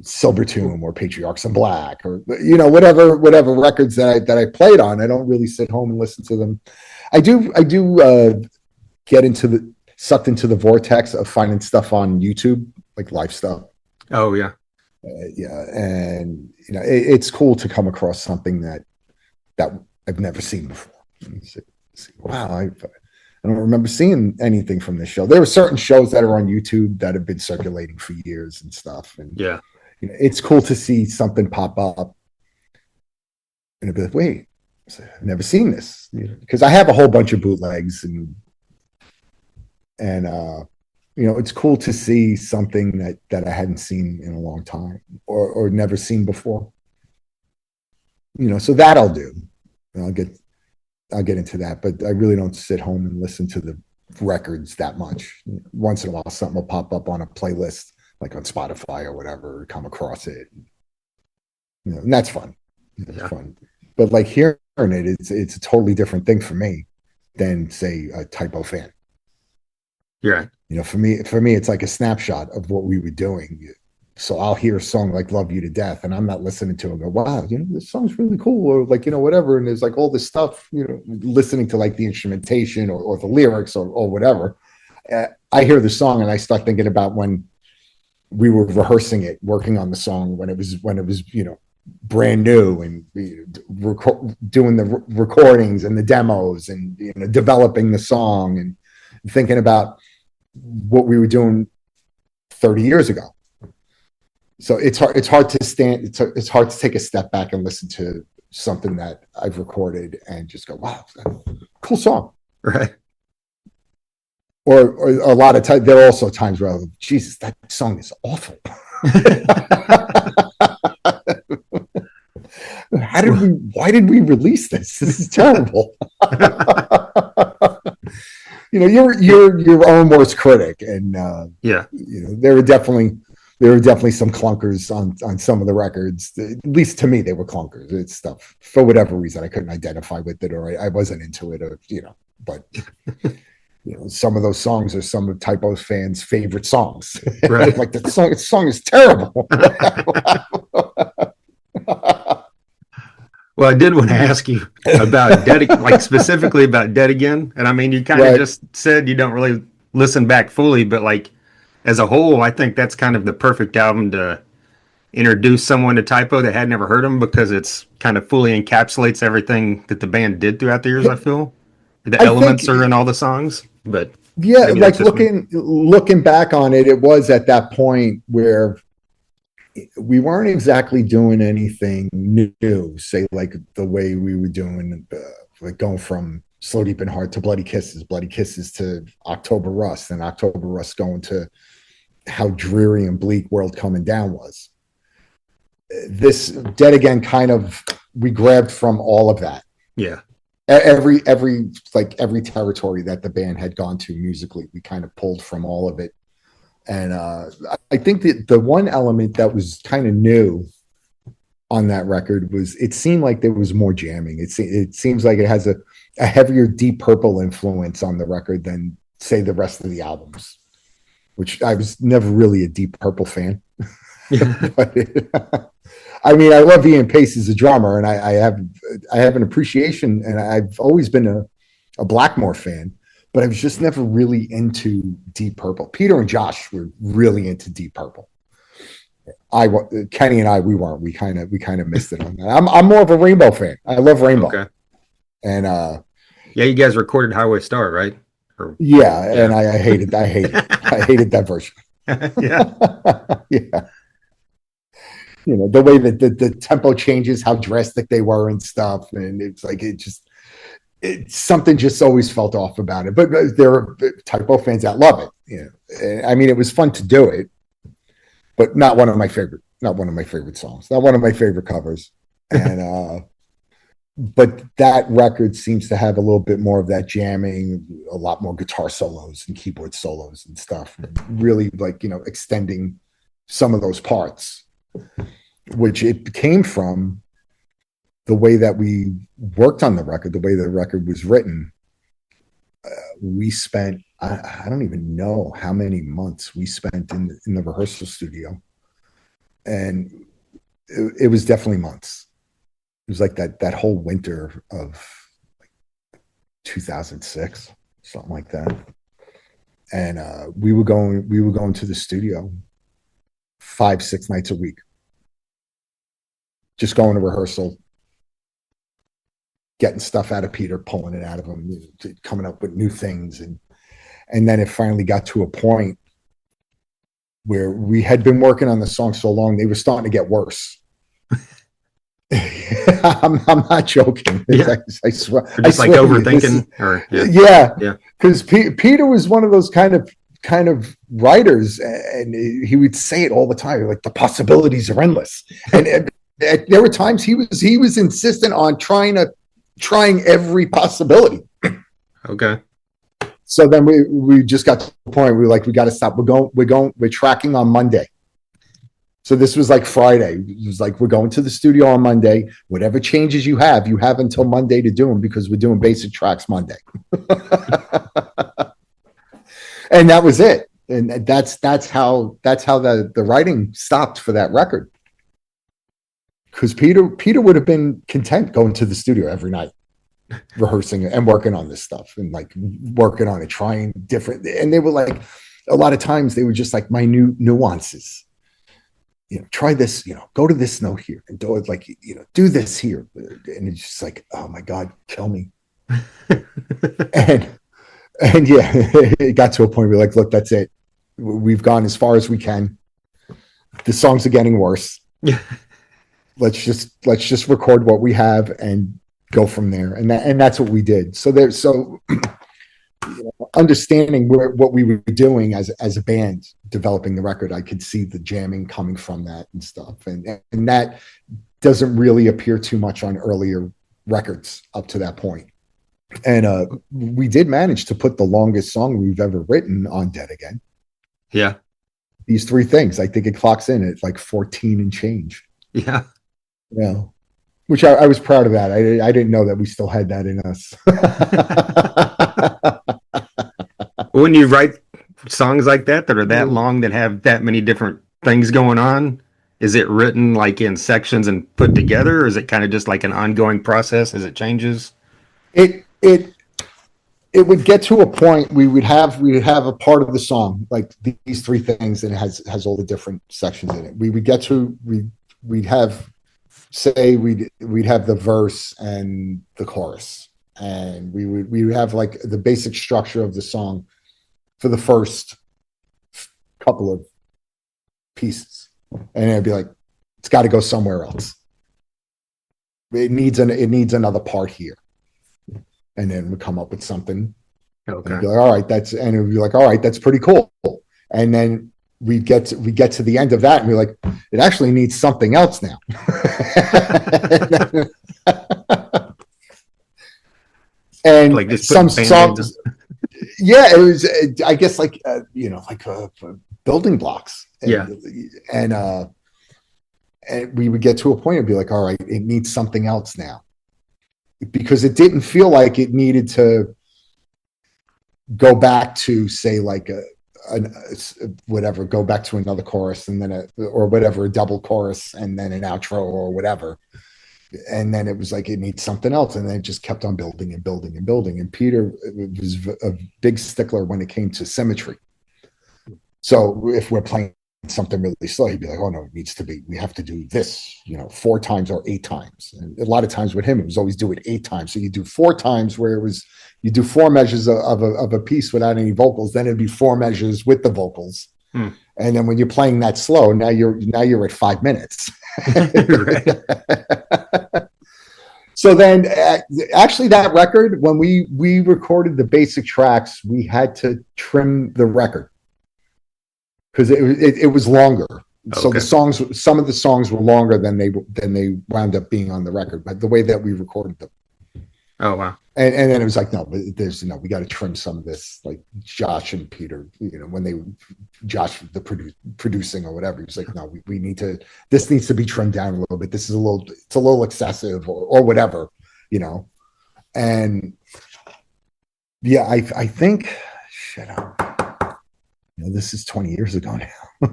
Silvertomb or Patriarchs in Black, or whatever records that I played on. I don't really sit home and listen to them. I do get sucked into the vortex of finding stuff on YouTube, like live stuff. Oh yeah. And it's cool to come across something that I've never seen before. Wow, I don't remember seeing anything from this show. There are certain shows that are on YouTube that have been circulating for years and stuff. And it's cool to see something pop up and be like, wait, I've never seen this, because I have a whole bunch of bootlegs, and it's cool to see something that I hadn't seen in a long time, or never seen before. So that I'll do. And I'll get into that, but I really don't sit home and listen to the records that much. Once in a while, something will pop up on a playlist, like on Spotify or whatever, come across it. And that's fun. That's fun. But like hearing it, it's a totally different thing for me than, say, a Typo fan. Yeah. For me, it's like a snapshot of what we were doing. So I'll hear a song like "Love You to Death," and I'm not listening to it and go, "Wow, this song's really cool," or like, whatever. And there's like all this stuff, listening to like the instrumentation or the lyrics or whatever. I hear the song and I start thinking about when we were rehearsing it, working on the song when it was brand new, and doing the recordings and the demos, and developing the song and thinking about what we were doing 30 years ago. So it's hard to take a step back and listen to something that I've recorded and just go, wow, cool song. Right. Or a lot of times, there are also times where Jesus, that song is awful. Why did we release this? This is terrible. You're your own worst critic. And there were definitely some clunkers on some of the records. At least to me, they were clunkers. It's stuff, for whatever reason, I couldn't identify with it, or I wasn't into it, or but some of those songs are some of Typo's fans' favorite songs. Right. Like, the song is terrible. Well, I did want to ask you about like specifically about Dead Again. And I mean, you kind of just said you don't really listen back fully, but like as a whole, I think that's kind of the perfect album to introduce someone to Typo that had never heard them, because it's kind of fully encapsulates everything that the band did throughout the years. I feel the elements are in all the songs, but yeah, like looking back on it, it was at that point where we weren't exactly doing anything new, say like the way we were doing, like going from Slow Deep and Hard to Bloody Kisses to October Rust, and October Rust going to how dreary and bleak World Coming Down was. This Dead Again kind of, we grabbed from all of that. Yeah. Every territory that the band had gone to musically, we kind of pulled from all of it. And I think that the one element that was kind of new on that record was, it seemed like there was more jamming. It seems like it has a heavier Deep Purple influence on the record than, say, the rest of the albums, which I was never really a Deep Purple fan. But I mean, I love Ian Pace as a drummer, and I have an appreciation, and I've always been a Blackmore fan. But I was just never really into Deep Purple. Peter and Josh were really into Deep Purple. Kenny and I, we weren't. We kind of missed it on that. I'm more of a Rainbow fan. I love Rainbow. Okay. And you guys recorded Highway Star, right? Yeah, and I hated that version. Yeah. Yeah. The way that the tempo changes, how drastic they were and stuff, and it's like something just always felt off about it. But there are Typo fans that love it. I mean, it was fun to do it, but not one of my favorite songs, not one of my favorite covers. And but that record seems to have a little bit more of that jamming, a lot more guitar solos and keyboard solos and stuff, really extending some of those parts, which it came from the way that we worked on the record, the way the record was written. We spent, I don't even know how many months we spent in the rehearsal studio. And it was definitely months. It was like that whole winter of 2006, something like that. And we were going to the studio 5-6 nights a week, just going to rehearsal, getting stuff out of Peter, pulling it out of him, coming up with new things. And then it finally got to a point where we had been working on the song so long, they were starting to get worse. I'm not joking. Yeah. I swear. Or just I like swear to you, this is- overthinking, or yeah, yeah, yeah. because Peter was one of those kind of writers, and he would say it all the time, like the possibilities are endless. And there were times he was insistent on trying every possibility. Okay. So then we just got to the point we were like, we got to stop. We're tracking on Monday. So this was like Friday. It was like, we're going to the studio on Monday. Whatever changes you have until Monday to do them, because we're doing basic tracks Monday. And that was it. And that's how the writing stopped for that record. Because Peter would have been content going to the studio every night, rehearsing and working on this stuff, and like working on it, trying different. And they were like, a lot of times they were just like minute nuances. Try this, go to this note here and do it, like, do this here. And it's just like, oh my God, kill me. and yeah, it got to a point where we're like, look, that's it. We've gone as far as we can. The songs are getting worse. Yeah. Let's just record what we have and go from there. And that's what we did. So understanding what we were doing as a band, developing the record, I could see the jamming coming from that and stuff. And that doesn't really appear too much on earlier records up to that point. And we did manage to put the longest song we've ever written on Dead Again. Yeah. These three things, I think it clocks in at like 14 and change. Yeah. Yeah. Which I was proud of that. I didn't know that we still had that in us. When you write songs like that are that long, that have that many different things going on, is it written like in sections and put together, or is it kind of just like an ongoing process as it changes? It would get to a point we would have a part of the song, like these three things, and it has all the different sections in it. We'd have the verse and the chorus, and we would have like the basic structure of the song for the first couple of pieces, and it'd be like, it's got to go somewhere else. It needs another part here, and then we come up with something. Okay. And be like, all right, and it would be like, all right, that's pretty cool. And then we get to the end of that, and we're like, it actually needs something else now. And Like just some putting songs, yeah, it was, I guess, like building blocks. Yeah. And we would get to a point and be like, all right, it needs something else now, because it didn't feel like it needed to go back to, say, like go back to another chorus, and then a double chorus, and then an outro or whatever. And then it was like, it needs something else. And then it just kept on building and building and building. And Peter was a big stickler when it came to symmetry. So if we're playing something really slow, he'd be like, oh no, we have to do this, 4 times or 8 times. And a lot of times with him, it was always do it 8 times. So you do 4 times where you do 4 measures of a piece without any vocals, then it'd be 4 measures with the vocals. And then when you're playing that slow, now you're at 5 minutes. So then actually that record, when we recorded the basic tracks, we had to trim the record because it was longer. Okay. So some of the songs were longer than they wound up being on the record, but the way that we recorded them. Oh wow. And then it was like, no, but we got to trim some of this. Like Josh and Peter, when Josh, the producing or whatever, he was like, no, we need to, this needs to be trimmed down a little bit. This is it's a little excessive or whatever, And yeah, I think, this is 20 years ago now.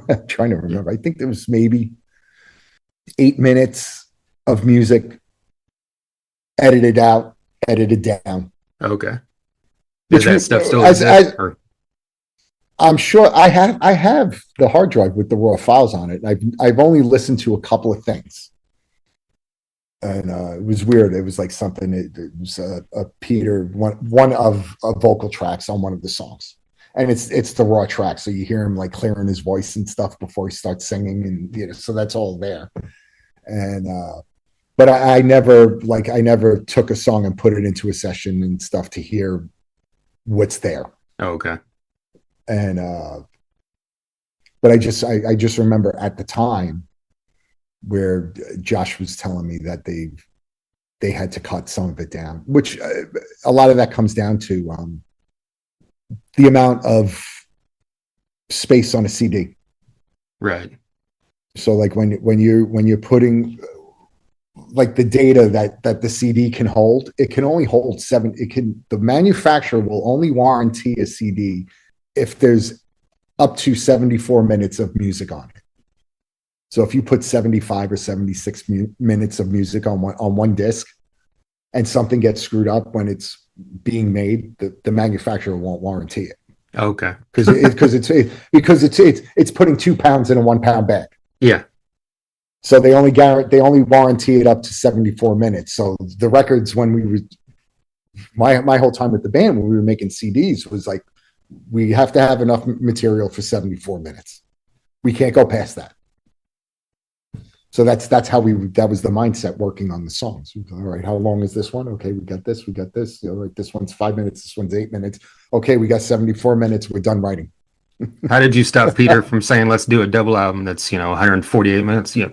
I'm trying to remember. I think there was maybe 8 minutes of music edited down. Okay. Is that stuff still exist? I'm sure I have the hard drive with the raw files on it. I've only listened to a couple of things. And it was weird. It was like something, it was a Peter, one of vocal tracks on one of the songs. And it's the raw track. So you hear him like clearing his voice and stuff before he starts singing. And, so that's all there. And but I never took a song and put it into a session and stuff to hear what's there. Oh, okay. And but I just remember at the time where Josh was telling me that they had to cut some of it down, which a lot of that comes down to the amount of space on a CD. Right. So like when you're putting like the data that the CD can hold, it can only hold the manufacturer will only warranty a CD if there's up to 74 minutes of music on it. So if you put 75 or 76 minutes of music on one disc and something gets screwed up when it's being made, the manufacturer won't warranty it. Okay. Because it's putting 2 pounds in a 1 pound bag. Yeah. So they only warranty it up to 74 minutes. So the records when we were my whole time with the band when we were making CDs was like we have to have enough material for 74 minutes. We can't go past that. So that's how that was the mindset working on the songs. All right, how long is this one? Okay, we got this. All right, this one's 5 minutes, this one's 8 minutes. Okay, we got 74 minutes, we're done writing. How did you stop Peter from saying let's do a double album that's 148 minutes? Yeah.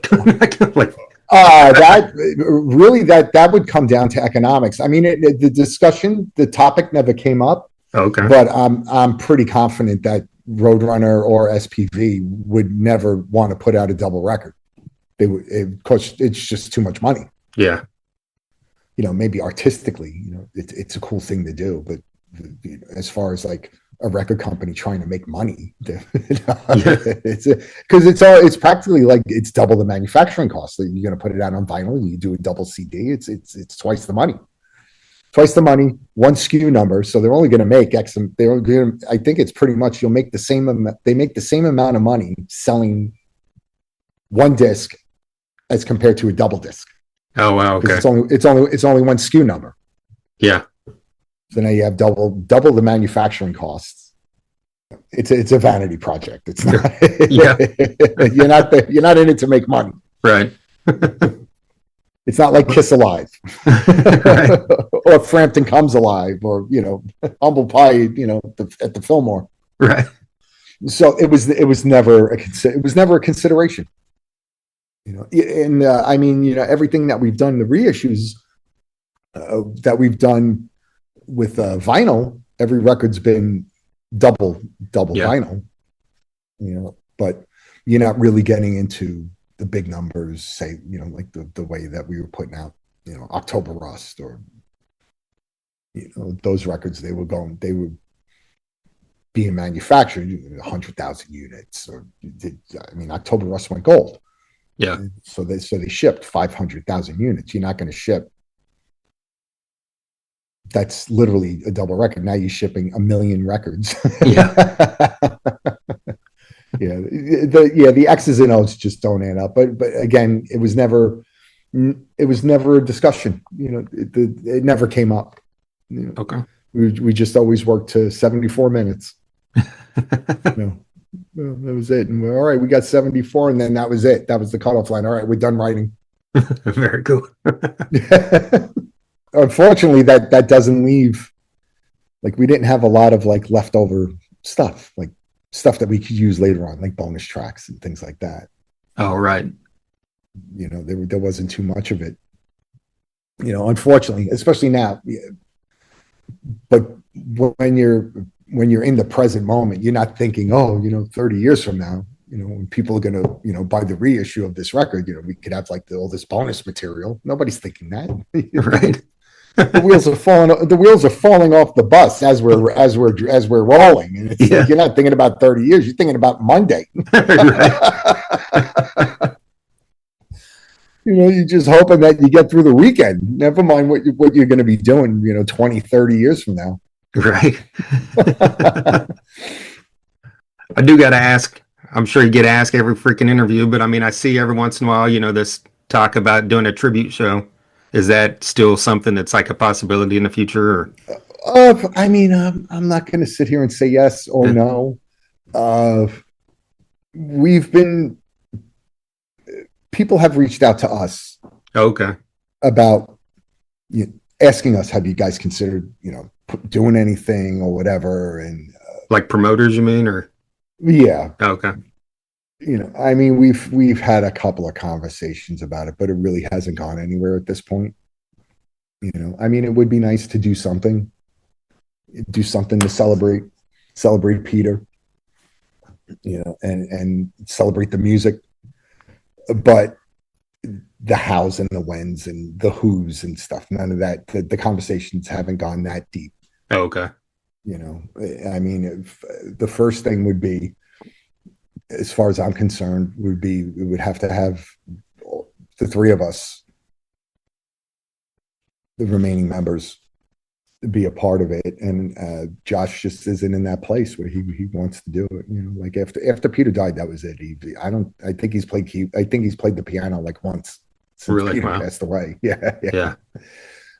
Like that would come down to economics. I mean, the topic never came up. Okay. But I'm pretty confident that Roadrunner or SPV would never want to put out a double record. They would, because it's just too much money. Yeah. Maybe artistically, it's a cool thing to do, but as far as like a record company trying to make money, it's practically like it's double the manufacturing cost. You're going to put it out on vinyl, you do a double CD, it's twice the money. Twice the money, one SKU number. So they're only going to make X. I think it's pretty much you'll make the same. They make the same amount of money selling one disc as compared to a double disc. Oh wow! Okay. It's only one SKU number. Yeah. So now you have double the manufacturing costs. It's a vanity project. It's not. Yeah. You're not in it to make money. Right. It's not like Kiss Alive Right. or Frampton Comes Alive or, Humble Pie, at the Fillmore. Right. So it was never a consideration, and I mean, everything that we've done, the reissues that we've done with vinyl, every record's been double vinyl, but you're not really getting into the big numbers, say, like the way that we were putting out, October Rust or, those records, they were being manufactured 100,000 units, or October Rust went gold. Yeah. So they shipped 500,000 units. You're not going to ship. That's literally a double record. Now you're shipping 1 million records. Yeah. The X's and O's just don't add up. But again, it was never a discussion. It never came up. Okay. We just always worked to 74 minutes. That was it. And all right, we got 74, and then that was it. That was the cutoff line. All right, we're done writing. Very cool. Unfortunately, that doesn't leave. Like, we didn't have a lot of like leftover stuff, like stuff that we could use later on, like bonus tracks and things like that. Oh, right. There wasn't too much of it. Unfortunately, especially now. But when you're in the present moment, you're not thinking, 30 years from now, when people are going to, buy the reissue of this record, we could have like all this bonus material. Nobody's thinking that. Right. The wheels are falling off the bus as we're rolling. And it's like, you're not thinking about 30 years. You're thinking about Monday. You're just hoping that you get through the weekend. Never mind what you're going to be doing, 20, 30 years from now. Right. I do got to ask, I'm sure you get asked every freaking interview, but I see every once in a while, this talk about doing a tribute show. Is that still something that's like a possibility in the future? Or? I'm not going to sit here and say yes or no. People have reached out to us. Okay. about asking us, have you guys considered, doing anything or whatever? And Like promoters, you mean, or yeah, okay, I mean, we've had a couple of conversations about it, but it really hasn't gone anywhere at this point. I mean, it would be nice to do something to celebrate Peter, and celebrate the music, but the hows and the whens and the who's and stuff, none of that. The conversations haven't gone that deep. okay, I mean, if, the first thing would be, as far as I'm concerned, would be we would have to have the three of us, the remaining members, be a part of it. And Josh just isn't in that place where he wants to do it. Like after Peter died, that was it. I think he's played the piano like once since really? Peter Wow. passed away. Yeah. Yeah.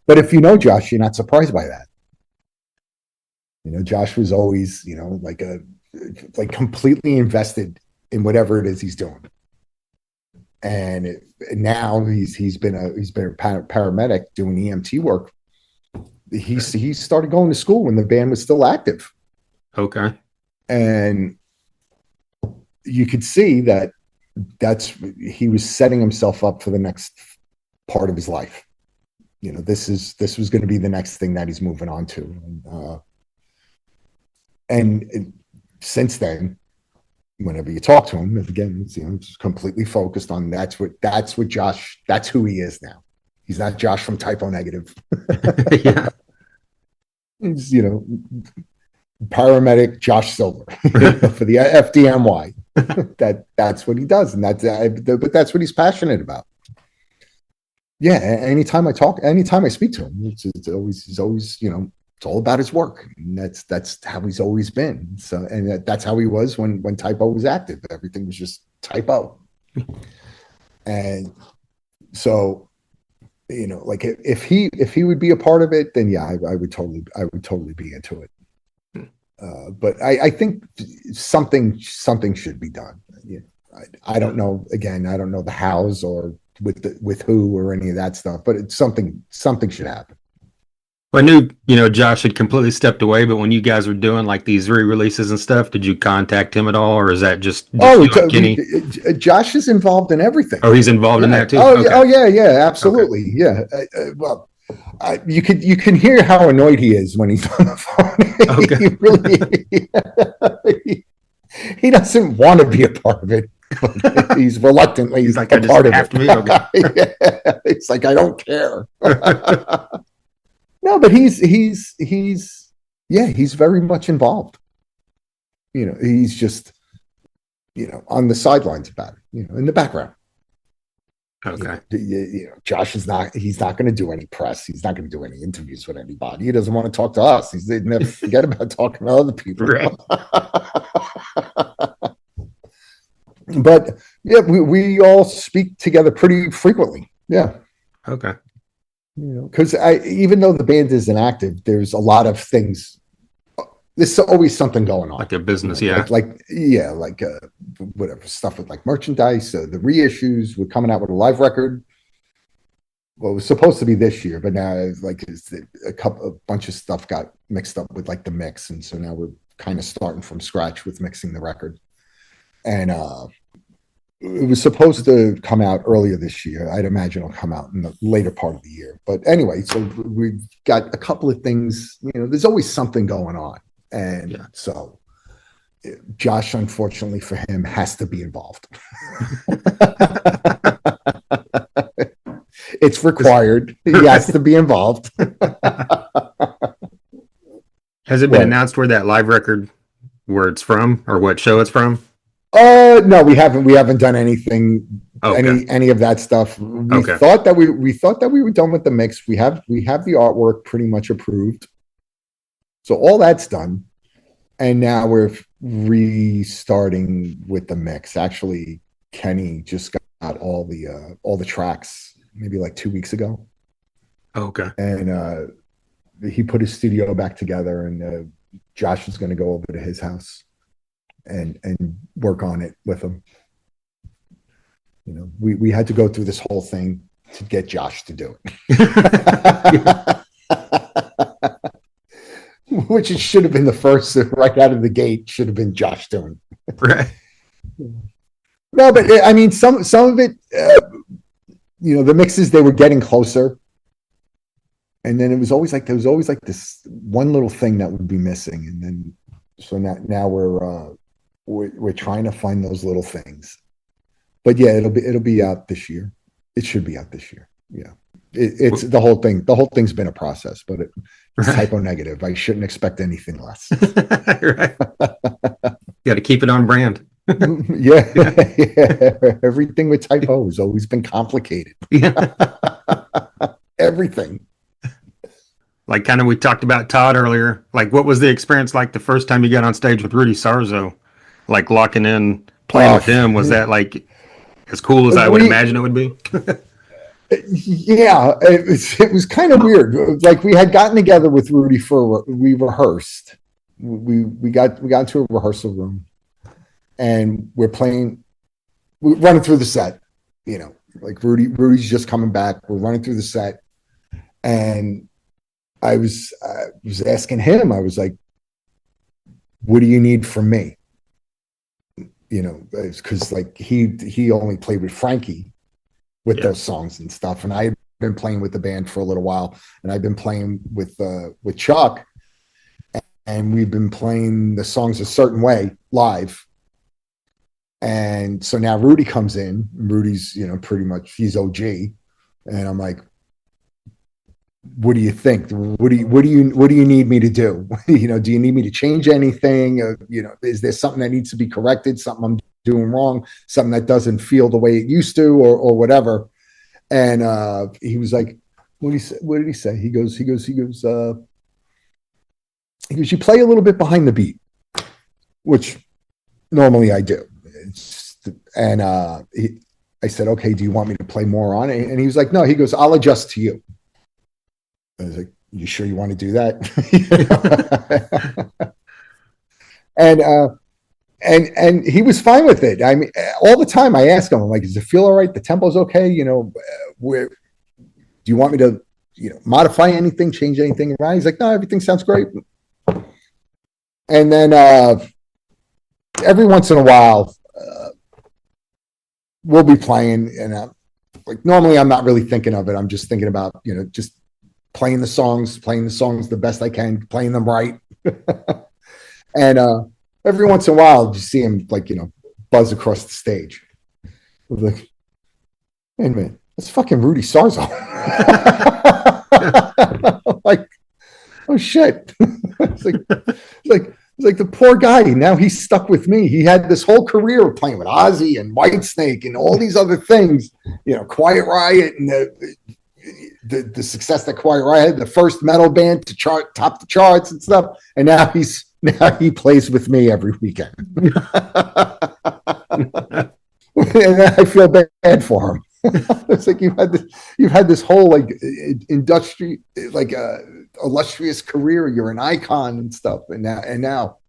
But if you know Josh, you're not surprised by that. Josh was always, like completely invested in whatever it is he's doing. And now he's been a paramedic doing EMT work. He started going to school when the band was still active. Okay. And you could see that he was setting himself up for the next part of his life. This was going to be the next thing that he's moving on to. And since then, whenever you talk to him, again, it's completely focused on that's what Josh, that's who he is now. He's not Josh from Typo Negative. Yeah. He's, paramedic Josh Silver for the FDNY. That's what he does, and but that's what he's passionate about. Yeah, anytime I speak to him, he's always, it's all about his work, and that's how he's always been. So, and that's how he was when Typo was active. Everything was just Typo, and so, like if he would be a part of it, then yeah, I would totally be into it. But I think something should be done. I don't know. Again, I don't know the hows or with who or any of that stuff, but it's something should happen. Well, I knew, Josh had completely stepped away, but when you guys were doing like these re-releases and stuff, did you contact him at all, or is that just you and Kenny? Josh is involved in everything. Oh, he's involved in that too. Oh yeah, absolutely. Okay. Yeah. Well, you can hear how annoyed he is when he's on the phone. Okay. He doesn't want to be a part of it. But he's reluctantly. He's like, a I just part of have it. to be. Okay. Yeah. It's like, I don't care. No, but he's very much involved. He's just, on the sidelines about it, in the background. Okay. Josh he's not going to do any press. He's not going to do any interviews with anybody. He doesn't want to talk to us. He's never forget about talking to other people. Right. But yeah, we all speak together pretty frequently. Yeah. Okay. Because even though the band isn't active, there's a lot of things. There's always something going on, like a business, yeah, like whatever stuff with like merchandise, the reissues. We're coming out with a live record. Well, it was supposed to be this year, but now a bunch of stuff got mixed up with like the mix, and so now we're kind of starting from scratch with mixing the record. And it was supposed to come out earlier this year. I'd imagine it'll come out in the later part of the year. But anyway, so we've got a couple of things. There's always something going on, and so Josh, unfortunately for him, has to be involved. It's required. He has to be involved. Has it been announced where that live record, where it's from, or what show it's from? No, we haven't done anything, Okay. any of that stuff. We thought that we were done with the mix. We have the artwork pretty much approved, so all that's done, and now we're restarting with the mix. Actually, Kenny just got all the tracks maybe like 2 weeks ago. Okay. And he put his studio back together, and Josh is going to go over to his house and work on it with him. We had to go through this whole thing to get Josh to do it. Which it should have been the first, right out of the gate, should have been Josh doing. Right. No, but I mean, some of it, the mixes, they were getting closer. And then there was always like this one little thing that would be missing. And then, so now we're trying to find those little things. But yeah, it'll be out this year. It should be out this year. Yeah. It's the whole thing. The whole thing's been a process, but it's typo negative. I shouldn't expect anything less. Right. You got to keep it on brand. Yeah. Everything with typo has always been complicated. Yeah. Everything. Like kind of we talked about Todd earlier. Like, what was the experience like the first time you got on stage with Rudy Sarzo? Like locking in, playing with him. Was that like as cool as I would imagine it would be? Yeah, it was kind of weird. Like we had gotten together with Rudy we rehearsed. We got into a rehearsal room, and we're running through the set. Like Rudy's just coming back. We're running through the set, and I was asking him. I was like, "What do you need from me?" Because like he only played with Frankie with those songs and stuff. And I had been playing with the band for a little while, and I've been playing with Chuck, and we've been playing the songs a certain way live. And so now Rudy comes in. Rudy's, pretty much, he's OG. And I'm like, what do you think? What do you need me to do? Do you need me to change anything? Is there something that needs to be corrected? Something I'm doing wrong? Something that doesn't feel the way it used to, or whatever? And he was like, what did he say? He goes, you play a little bit behind the beat, which normally I do. I said, okay, do you want me to play more on it? And he was like, no. He goes, I'll adjust to you. I was like, you sure you want to do that? And he was fine with it. I mean, all the time I ask him, I'm like, does it feel all right? The tempo's okay? Where do you want me to, modify anything, change anything around? He's like, no, everything sounds great. And then every once in a while, we'll be playing, and like normally I'm not really thinking of it. I'm just thinking about, just playing the songs the best I can, playing them right. And every once in a while, you see him like, buzz across the stage. I was like, wait a minute, that's fucking Rudy Sarzo. Like, oh shit. It's like the poor guy. Now he's stuck with me. He had this whole career playing with Ozzy and Whitesnake and all these other things, Quiet Riot and the success that Quiet Riot had, the first metal band to top the charts and stuff. And now he plays with me every weekend. And I feel bad for him. It's like you've had this whole like industry, like illustrious career. You're an icon and stuff, and now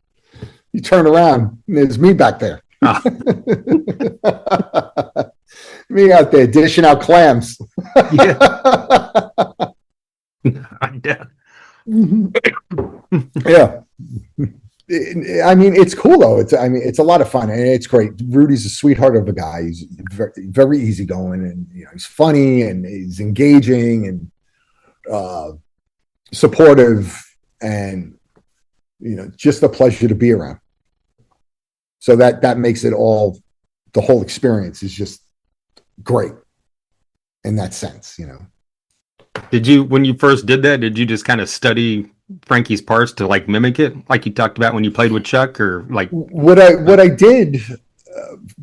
you turn around and there's me back there. Me out there dishing out clams. Yeah. Yeah. I mean, it's cool though. It's a lot of fun and it's great. Rudy's a sweetheart of a guy. He's very, very easygoing, and he's funny and he's engaging and supportive, and just a pleasure to be around. So that makes it all. The whole experience is just great in that sense. Did you, when you first did that, did you just kind of study Frankie's parts to like mimic it, like you talked about when you played with Chuck, or like what I did,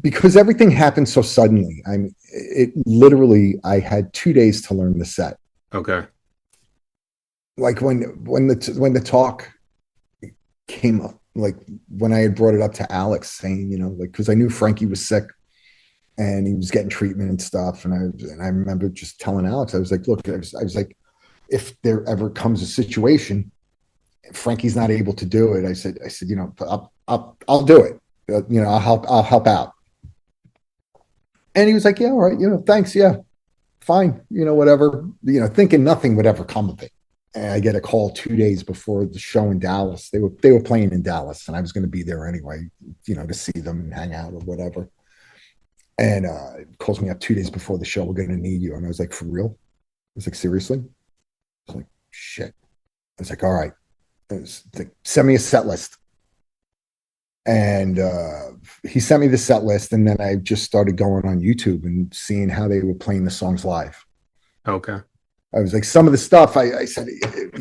because everything happened so suddenly. I had 2 days to learn the set. Okay. Like when the talk came up, like when I had brought it up to Alex, saying, like, because I knew Frankie was sick and he was getting treatment and stuff, and I remember just telling Alex, I was like, look, I was like, if there ever comes a situation, Frankie's not able to do it, I said, I'll do it. I'll help out. And he was like, yeah, all right, thanks, yeah. fine, whatever, thinking nothing would ever come of it. And I get a call 2 days before the show in Dallas. They were playing in Dallas, and I was going to be there anyway, to see them and hang out or whatever. And it calls me up 2 days before the show. We're going to need you. And I was like, for real? I was like, seriously? I was like, shit. I was like, all right. Like, send me a set list. And he sent me the set list, and then I just started going on YouTube and seeing how they were playing the songs live. Okay. I was like, some of the stuff I said,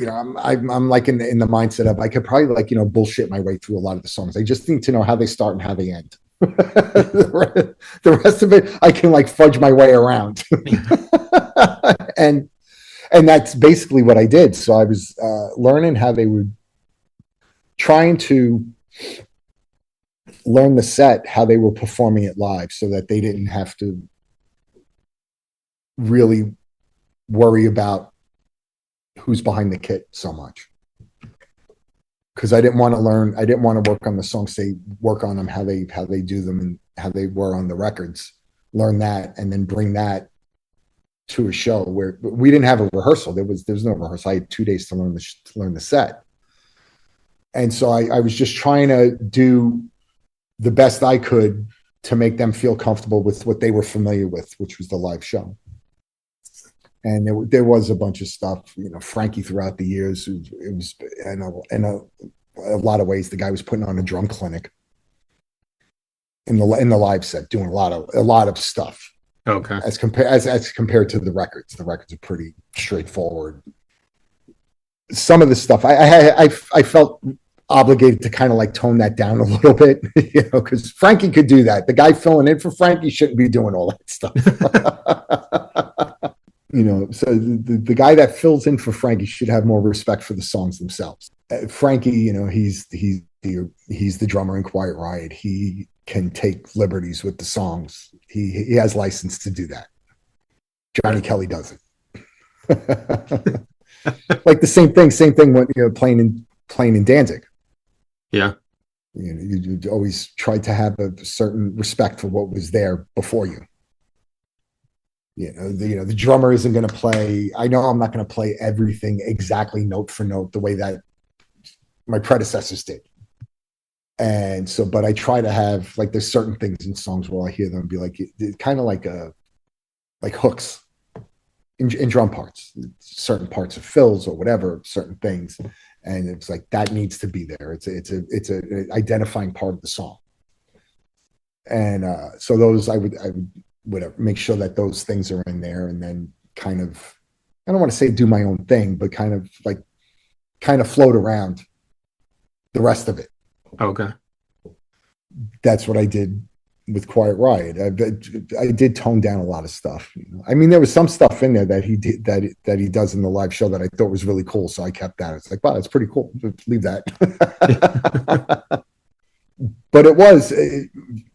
I'm like in the mindset of I could probably like, bullshit my way through a lot of the songs. I just need to know how they start and how they end. The rest of it, I can like fudge my way around. and that's basically what I did. So I was learning how they would, trying to learn the set, how they were performing it live, so that they didn't have to really worry about who's behind the kit so much. Because I didn't want to work on the songs, work on them how they do them and how they were on the records, learn that, and then bring that to a show where we didn't have a rehearsal. There was no rehearsal. I had 2 days to learn the set. And so I was just trying to do the best I could to make them feel comfortable with what they were familiar with, which was the live show. And there was a bunch of stuff, Frankie throughout the years. It was in a lot of ways, the guy was putting on a drum clinic in the live set, doing a lot of stuff. Okay. As compared to the records are pretty straightforward. Some of the stuff I felt obligated to kind of like tone that down a little bit, because Frankie could do that. The guy filling in for Frankie shouldn't be doing all that stuff. So the guy that fills in for Frankie should have more respect for the songs themselves. Frankie, he's the drummer in Quiet Riot. He can take liberties with the songs. He has license to do that. Johnny Kelly doesn't. Like the same thing when playing in Danzig. Yeah. You always tried to have a certain respect for what was there before you. The drummer isn't going to play. I know I'm not going to play everything exactly note for note the way that my predecessors did. And so, but I try to have like, there's certain things in songs where I hear them be like, kind of like hooks in drum parts, certain parts of fills or whatever, certain things. And it's like, that needs to be there. It's an identifying part of the song. And so those, I would whatever, make sure that those things are in there, and then kind of, I don't want to say do my own thing, but kind of float around the rest of it. Okay. That's what I did with Quiet Riot. I did tone down a lot of stuff. I mean, there was some stuff in there that he did that he does in the live show that I thought was really cool, so I kept that. It's like, wow, that's pretty cool. Leave that. But it was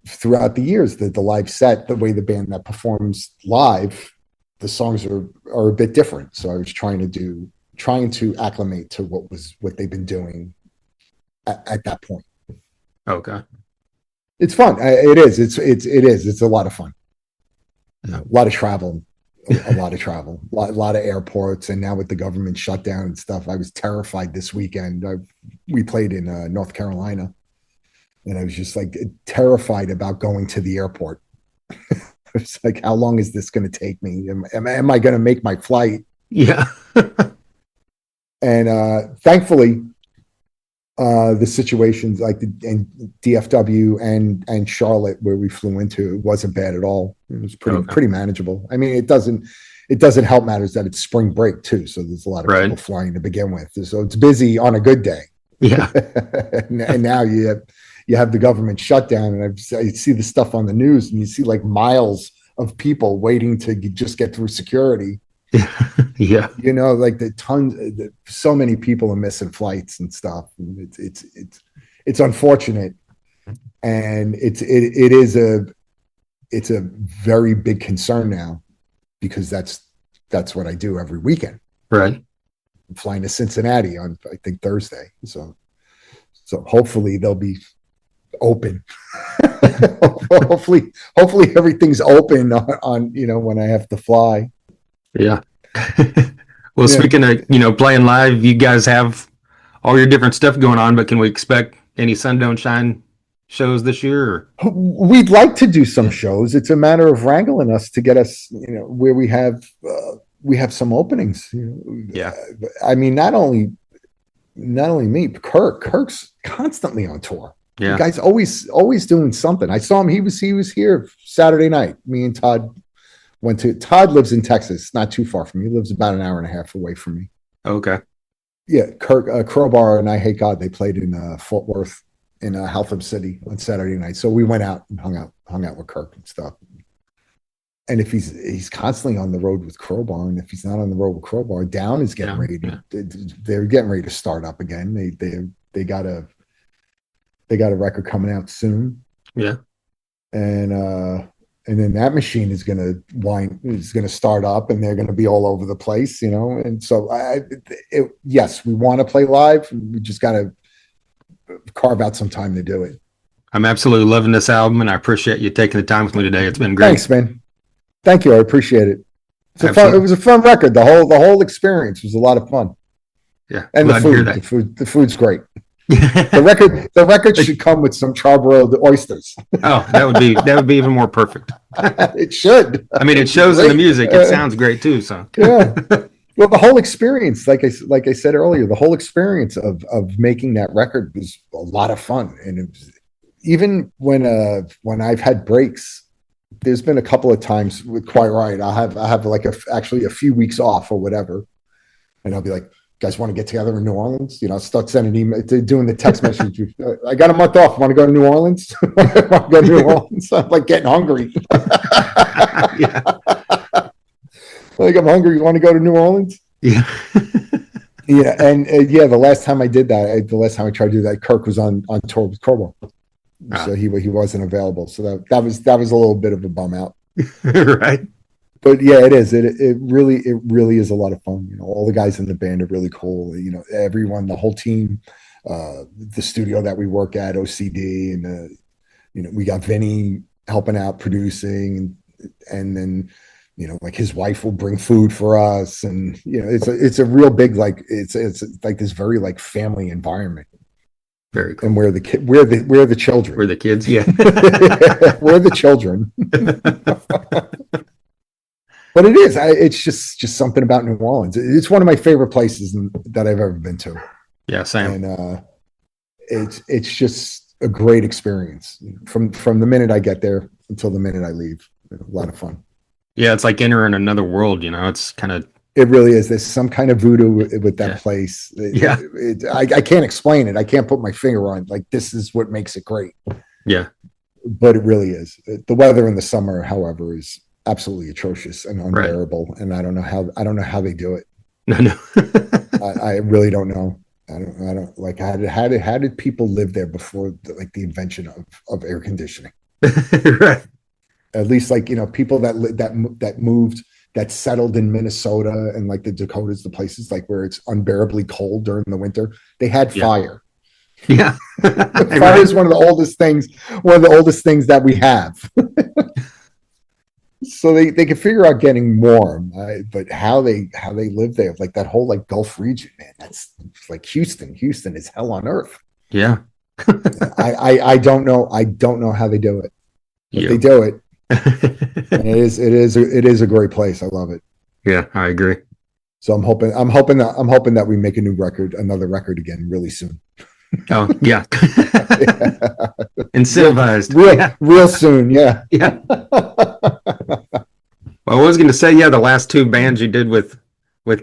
throughout the years that the live set, the way the band that performs live, the songs are a bit different. So I was trying to acclimate to what they've been doing at that point. Okay. It's fun. It is. It's a lot of fun. Yeah. A lot of travel, a lot of airports. And now with the government shutdown and stuff, I was terrified this weekend. We played in North Carolina, and I was just like terrified about going to the airport. It's like, how long is this going to take me? Am I going to make my flight? Yeah. And thankfully, the situations like in DFW and Charlotte, where we flew into, it wasn't bad at all. It was pretty manageable. I mean, it doesn't help matters that it's spring break too, so there's a lot of people flying to begin with. So it's busy on a good day. Yeah. and now you have the government shutdown, and I see the stuff on the news, and you see like miles of people waiting to just get through security. Yeah. Like so many people are missing flights and stuff. And it's unfortunate. And it's a very big concern now, because that's what I do every weekend. Right. I'm flying to Cincinnati on, I think, Thursday. So hopefully they'll be open. hopefully everything's open on when I have to fly. Yeah. Well, Yeah. speaking of, playing live, you guys have all your different stuff going on, but can we expect any Sun Don't Shine shows this year? Or? We'd like to do some shows. It's a matter of wrangling us to get us, where we have some openings. Yeah. I mean, not only me, but Kirk's constantly on tour. The Yeah. guy's always doing something. I saw him. He was here Saturday night. Me and Todd went to. Todd lives in Texas, not too far from me. He lives about an hour and a half away from me. Okay. Yeah, Kirk, Crowbar, and I Hate God. They played in Fort Worth in Haltham City on Saturday night. So we went out and hung out with Kirk and stuff. And if he's constantly on the road with Crowbar, and if he's not on the road with Crowbar, Down is getting ready. They're getting ready to start up again. They got a record coming out soon. Yeah. And then that machine is going to start up, and they're going to be all over the place, And so, yes, we want to play live. We just got to carve out some time to do it. I'm absolutely loving this album, and I appreciate you taking the time with me today. It's been great. Thanks, man. Thank you. I appreciate it. It was a fun record. The whole experience was a lot of fun. Yeah, and the food's great. The record should come with some charbroiled oysters. Oh, that would be even more perfect. It should. I mean, it shows in the music. It sounds great too. So yeah. Well, the whole experience, like I said earlier, the whole experience of making that record was a lot of fun. And even when I've had breaks, there's been a couple of times with Quiet Riot. I have like actually a few weeks off or whatever, and I'll be like, guys want to get together in New Orleans? Start sending email, doing the text message. I got a month off. Want to go to New Orleans? Want to go to New Orleans? I'm like getting hungry. Yeah. Like, I'm hungry. You want to go to New Orleans? Yeah. Yeah. And the last time I did that, the last time I tried to do that, Kirk was on tour with Crowbar. So he wasn't available. So that was a little bit of a bum out. Right. But yeah, it is. It really is a lot of fun. All the guys in the band are really cool. Everyone, the whole team, the studio that we work at, OCD, and we got Vinny helping out producing, and then like his wife will bring food for us, and it's a real big it's like this very like family environment. Very cool. And we're the children. We're the kids. Yeah. We're the children. But it is. It's just something about New Orleans. It's one of my favorite places that I've ever been to. Yeah, same. And it's just a great experience from the minute I get there until the minute I leave. A lot of fun. Yeah, it's like entering another world. It's kind of. It really is. There's some kind of voodoo with that place. I can't explain it. I can't put my finger on it. Like, this is what makes it great. Yeah. But it really is. The weather in the summer, however, is absolutely atrocious and unbearable. Right. And I don't know how they do it. No. I really don't know. I don't like how did people live there before the invention of air conditioning? Right. At least people that moved, that settled in Minnesota and like the Dakotas, the places like where it's unbearably cold during the winter, they had fire. Yeah. Fire is one of the oldest things that we have. So they can figure out getting warm, but how they live there, like that whole like Gulf region, man, that's like Houston. Houston is hell on earth. Yeah. I don't know how they do it. But they do it. And it is a great place. I love it. Yeah, I agree. So I'm hoping that we make another record again really soon. Oh yeah. Incentivized. Real soon. Yeah. Yeah. Well, I was going to say, the last two bands you did with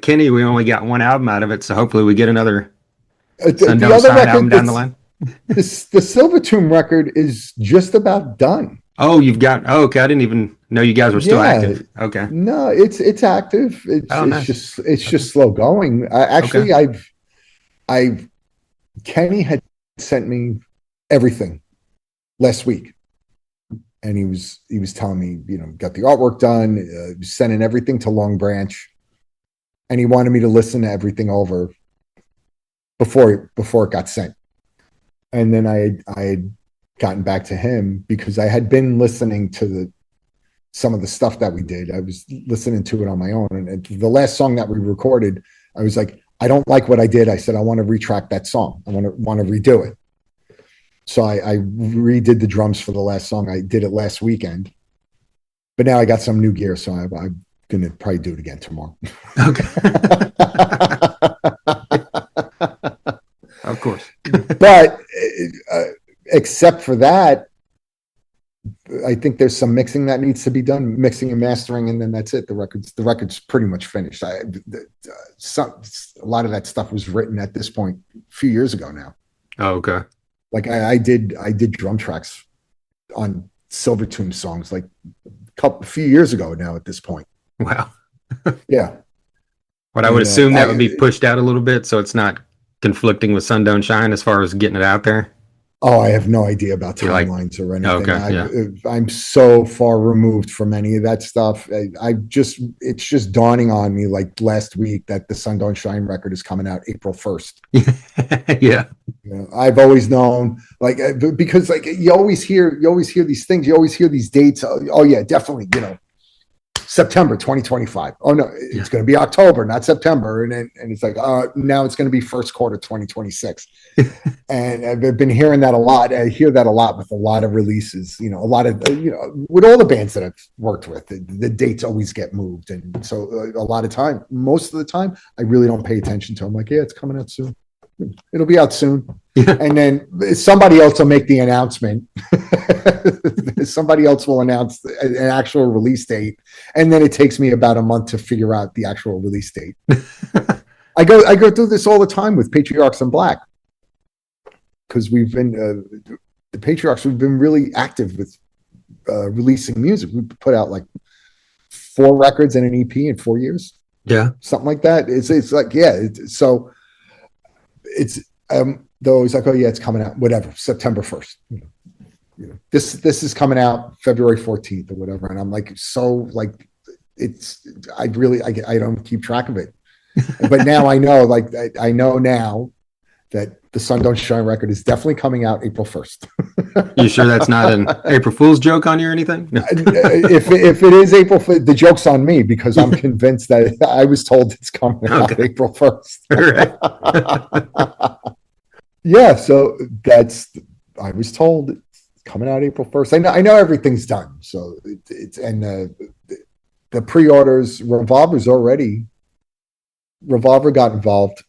Kenny, we only got one album out of it, so hopefully we get another Sun Don't Shine album down the line. The Silver Tomb record is just about done. Oh, okay. I didn't even know you guys were still active. Okay. No, it's active. It's just slow going. Kenny had sent me everything last week, and he was telling me, got the artwork done, sending everything to Long Branch, and he wanted me to listen to everything over before it got sent. And then I had gotten back to him because I had been listening to some of the stuff that we did. I was listening to it on my own, and the last song that we recorded, I was like, I don't like what I did. I said I want to retract that song. I want to redo it. So I redid the drums for the last song. I did it last weekend, but now I got some new gear, so I'm gonna probably do it again tomorrow. Okay. Of course. But except for that, I think there's some mixing that needs to be done, mixing and mastering, and then that's it. The record's pretty much finished. A lot of that stuff was written at this point a few years ago now. Oh, okay. Like I did drum tracks on Silvertune songs like a few years ago now at this point. Wow. Yeah. But I would assume that would be pushed out a little bit, so it's not conflicting with Sun Don't Shine as far as getting it out there. Oh, I have no idea about timelines or anything. Okay, I'm so far removed from any of that stuff. It's just dawning on me like last week that the Sun Don't Shine record is coming out April 1st. Yeah. You know, I've always known, like, because like you always hear these things, you always hear these dates. Oh yeah, definitely, September 2025. Oh no, it's going to be October, not September. And it's like, now it's going to be first quarter 2026. And I've been hearing that a lot. I hear that a lot with a lot of releases, a lot of, with all the bands that I've worked with, the dates always get moved. And so most of the time, I really don't pay attention to them. I'm like, yeah, it's coming out soon. It'll be out soon. Yeah. And then somebody else will make the announcement. Somebody else will announce an actual release date. And then it takes me about a month to figure out the actual release date. I go through this all the time with Patriarchs in Black. Because we've been, the Patriarchs, we've been really active with releasing music. We put out like 4 records and an EP in 4 years. Yeah. Something like that. It's like, yeah. So it's, though it's like, oh yeah, it's coming out, whatever, September 1st. This is coming out February 14th or whatever. And I'm like, so like, I don't keep track of it. But now I know, like, I know now that the Sun Don't Shine record is definitely coming out April 1st. You sure that's not an April Fool's joke on you or anything? No. If it is April, the joke's on me because I'm convinced that I was told it's coming out April 1st. Right. Yeah, so I was told it's coming out April 1st. I know everything's done. So it's the pre-orders, Revolver got involved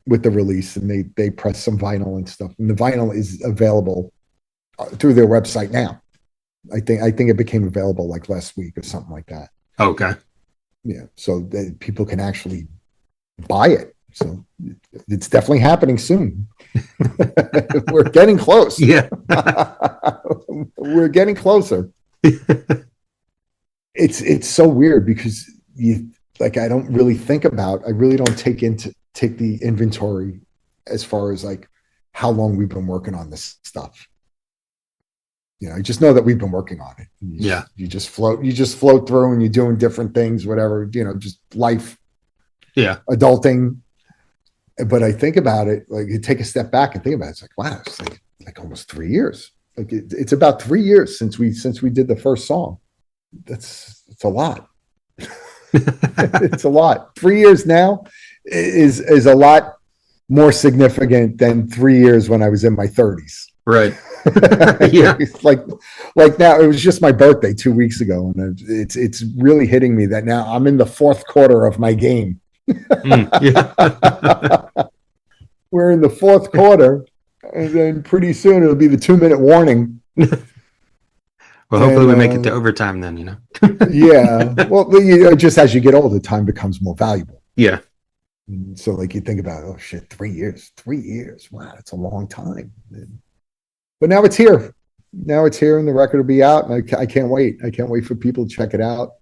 with the release, and they pressed some vinyl and stuff. And the vinyl is available through their website now. I think it became available like last week or something like that. Okay. Yeah, so that people can actually buy it. So it's definitely happening soon. We're getting close. Yeah. We're getting closer. It's so weird because I don't really take the inventory as far as like how long we've been working on this stuff. I just know that we've been working on it. You just float through and you're doing different things, whatever, just life. Yeah. Adulting. But I think about it, like you take a step back and think about it. It's like, wow, it's like almost 3 years. Like it's about 3 years since we did the first song. It's a lot. It's a lot. 3 years now is a lot more significant than 3 years when I was in my 30s. Right. Yeah. It's like now, it was just my birthday 2 weeks ago, and it's really hitting me that now I'm in the 4th quarter of my game. Yeah. We're in the 4th quarter, and then pretty soon it'll be the 2-minute warning. Well, hopefully we make it to overtime then, Yeah. Well, just as you get older, time becomes more valuable. Yeah. So like you think about, oh shit, 3 years. Wow, that's a long time. But now it's here. And the record will be out, and I can't wait. I can't wait for people to check it out,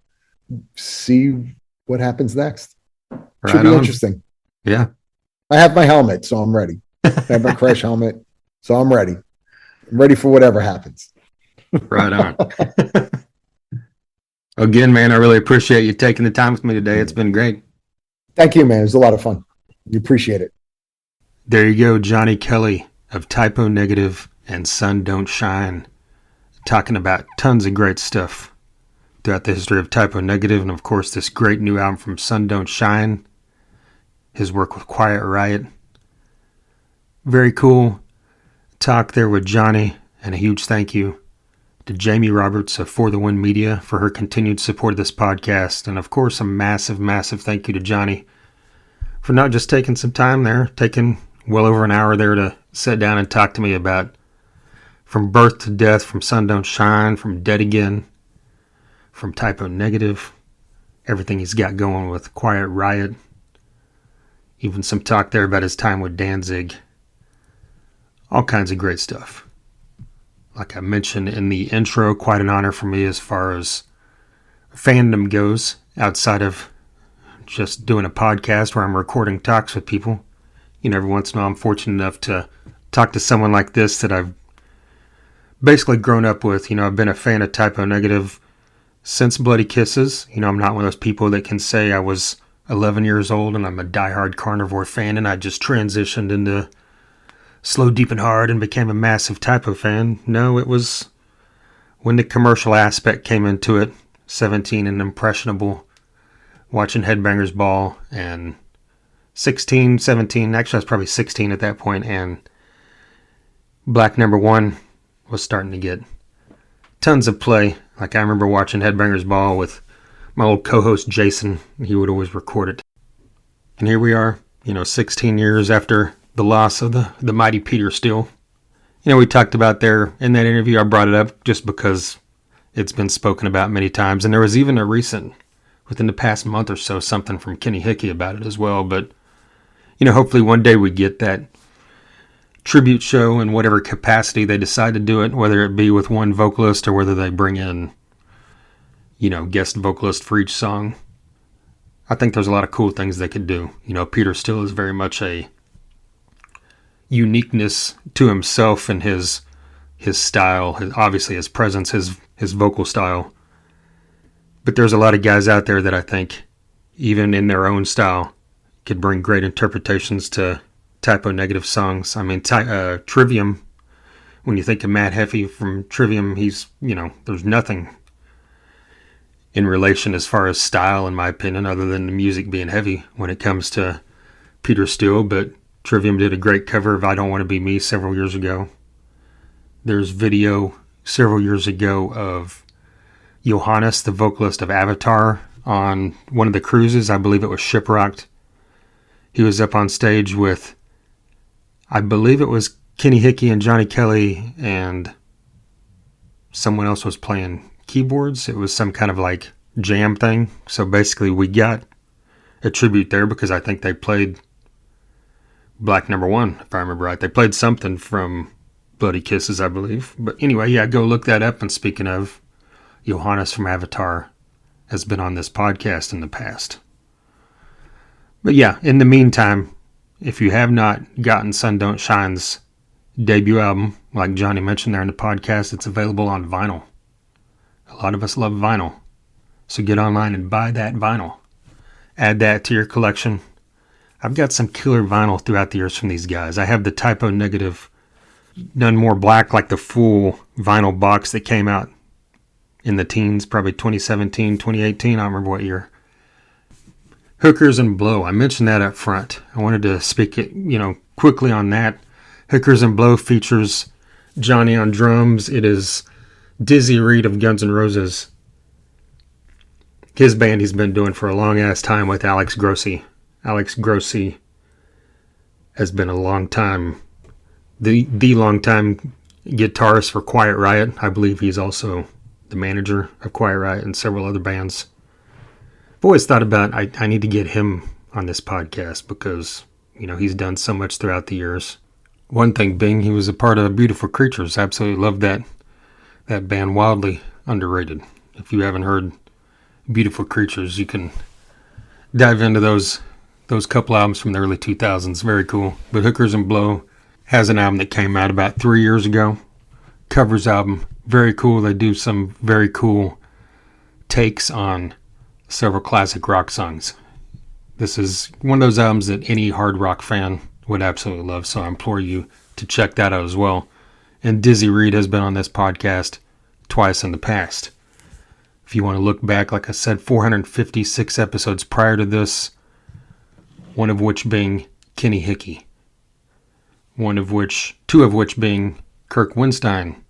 see what happens next. Should be interesting. Yeah. I have my helmet, so I'm ready. I have my crash helmet, so I'm ready. I'm ready for whatever happens. Right on. Again, man, I really appreciate you taking the time with me today. It's been great. Thank you, man. It was a lot of fun. We appreciate it. There you go, Johnny Kelly of Typo Negative and Sun Don't Shine, talking about tons of great stuff. throughout the history of Typo Negative, and of course this great new album from Sun Don't Shine, his work with Quiet Riot. Very cool talk there with Johnny, and a huge thank you to Jamie Roberts of For the Win Media for her continued support of this podcast, and of course a massive, massive thank you to Johnny for not just taking some time there, taking well over an hour there to sit down and talk to me about From Birth to Death, From Sun Don't Shine, From Dead Again, From Typo Negative, everything he's got going with Quiet Riot, even some talk there about his time with Danzig. All kinds of great stuff. Like I mentioned in the intro, quite an honor for me as far as fandom goes, outside of just doing a podcast where I'm recording talks with people. You know, every once in a while I'm fortunate enough to talk to someone like this that I've basically grown up with. You know, I've been a fan of Typo Negative since Bloody Kisses. You know, I'm not one of those people that can say I was 11 years old and I'm a diehard Carnivore fan and I just transitioned into Slow, Deep, and Hard and became a massive Typo fan. No, it was when the commercial aspect came into it, 17 and impressionable, watching Headbangers Ball, and 16, 17, actually I was probably 16 at that point, and Black Number One was starting to get tons of play. Like I remember watching Headbangers Ball with my old co-host Jason. He would always record it. And here we are, 16 years after the loss of the mighty Peter Steele. We talked about there in that interview, I brought it up just because it's been spoken about many times. And there was even a recent, within the past month or so, something from Kenny Hickey about it as well. But, hopefully one day we get that tribute show in whatever capacity they decide to do it, whether it be with one vocalist or whether they bring in, guest vocalist for each song. I think there's a lot of cool things they could do. Peter Steele is very much a uniqueness to himself and his style, obviously his presence, his vocal style. But there's a lot of guys out there that I think, even in their own style, could bring great interpretations to Typo Negative songs. I mean, Trivium, when you think of Matt Heffy from Trivium, he's, there's nothing in relation as far as style, in my opinion, other than the music being heavy when it comes to Peter Steele. But Trivium did a great cover of I Don't Want to Be Me several years ago. There's video several years ago of Johannes, the vocalist of Avatar, on one of the cruises. I believe it was Shipwrecked. He was up on stage with, I believe it was Kenny Hickey and Johnny Kelly, and someone else was playing keyboards. It was some kind of like jam thing. So basically we got a tribute there because I think they played Black Number One, if I remember right. They played something from Bloody Kisses, I believe. But anyway, yeah, go look that up. And speaking of, Johannes from Avatar has been on this podcast in the past. But yeah, in the meantime, if you have not gotten Sun Don't Shine's debut album, like Johnny mentioned there in the podcast, it's available on vinyl. A lot of us love vinyl. So get online and buy that vinyl. Add that to your collection. I've got some killer vinyl throughout the years from these guys. I have the Typo Negative None More Black, like the full vinyl box that came out in the teens, probably 2017, 2018, I don't remember what year. Hookers and Blow, I mentioned that up front. I wanted to speak quickly on that. Hookers and Blow features Johnny on drums. It is Dizzy Reed of Guns N' Roses. His band he's been doing for a long ass time with Alex Grossi. Alex Grossi has been a long time, the long time guitarist for Quiet Riot. I believe he's also the manager of Quiet Riot and several other bands. I've always thought about I need to get him on this podcast because, he's done so much throughout the years. One thing being he was a part of Beautiful Creatures. Absolutely love that band, wildly underrated. If you haven't heard Beautiful Creatures, you can dive into those couple albums from the early 2000s. Very cool. But Hookers and Blow has an album that came out about 3 years ago. Covers album. Very cool. They do some very cool takes on several classic rock songs. This is one of those albums that any hard rock fan would absolutely love. So I implore you to check that out as well. And Dizzy Reed has been on this podcast twice in the past. If If you want to look back, like I said, 456 episodes prior to this, one of which being Kenny Hickey, two of which being Kirk Winstein.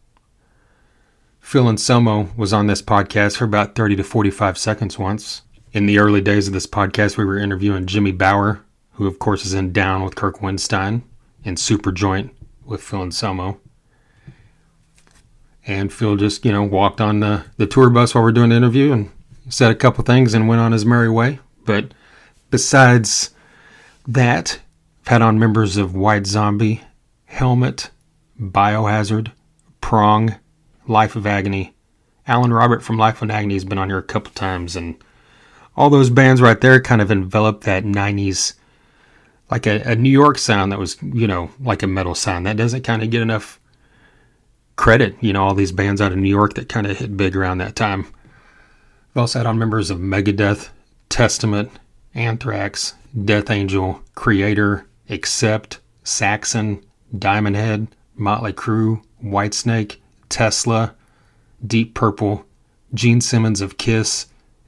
Phil Anselmo was on this podcast for about 30 to 45 seconds once. In the early days of this podcast, we were interviewing Jimmy Bauer, who of course is in Down with Kirk Winstein, and Super Joint with Phil Anselmo. And Phil just, walked on the tour bus while we're doing the interview and said a couple things and went on his merry way. But besides that, I've had on members of White Zombie, Helmet, Biohazard, Prong, Life of Agony. Alan Robert from Life of Agony has been on here a couple times, and all those bands right there kind of enveloped that 90s, like a New York sound that was, like a metal sound. That doesn't kind of get enough credit, all these bands out of New York that kind of hit big around that time. We've also had on members of Megadeth, Testament, Anthrax, Death Angel, Creator, Accept, Saxon, Diamond Head, Motley Crue, Whitesnake, Tesla, Deep Purple, Gene Simmons of Kiss,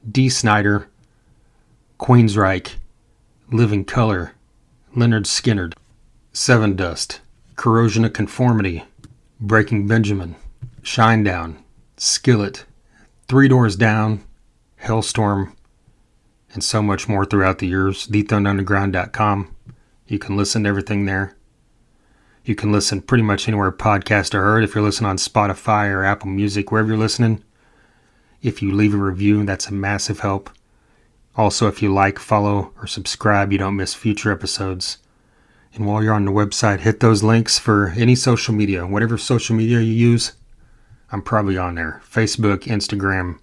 Dee Snider, Queensryche, Living Colour, Leonard Skinner, Seven Dust, Corrosion of Conformity, Breaking Benjamin, Shinedown, Skillet, Three Doors Down, Hellstorm, and so much more throughout the years. TheThunderUnderground.com. You can listen to everything there. You can listen pretty much anywhere podcasts are heard. If you're listening on Spotify or Apple Music, wherever you're listening, if you leave a review, that's a massive help. Also, if you like, follow, or subscribe, you don't miss future episodes. And while you're on the website, hit those links for any social media. Whatever social media you use, I'm probably on there. Facebook, Instagram,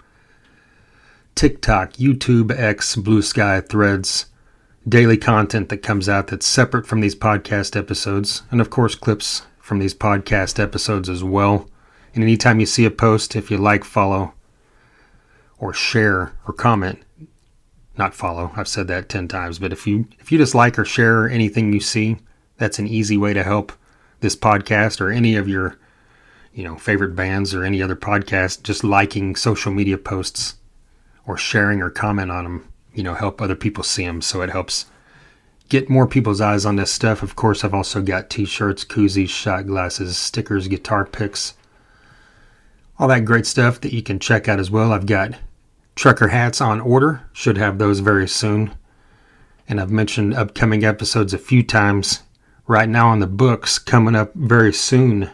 TikTok, YouTube, X, Blue Sky, Threads. Daily content that comes out that's separate from these podcast episodes. And of course, clips from these podcast episodes as well. And anytime you see a post, if you like, follow, or share, or comment, not follow, I've said that 10 times, but if you just like or share anything you see, that's an easy way to help this podcast or any of your, favorite bands or any other podcast. Just liking social media posts or sharing or comment on them, help other people see them. So it helps get more people's eyes on this stuff. Of course, I've also got t-shirts, koozies, shot glasses, stickers, guitar picks, all that great stuff that you can check out as well. I've got trucker hats on order. Should have those very soon. And I've mentioned upcoming episodes a few times. Right now on the books, coming up very soon,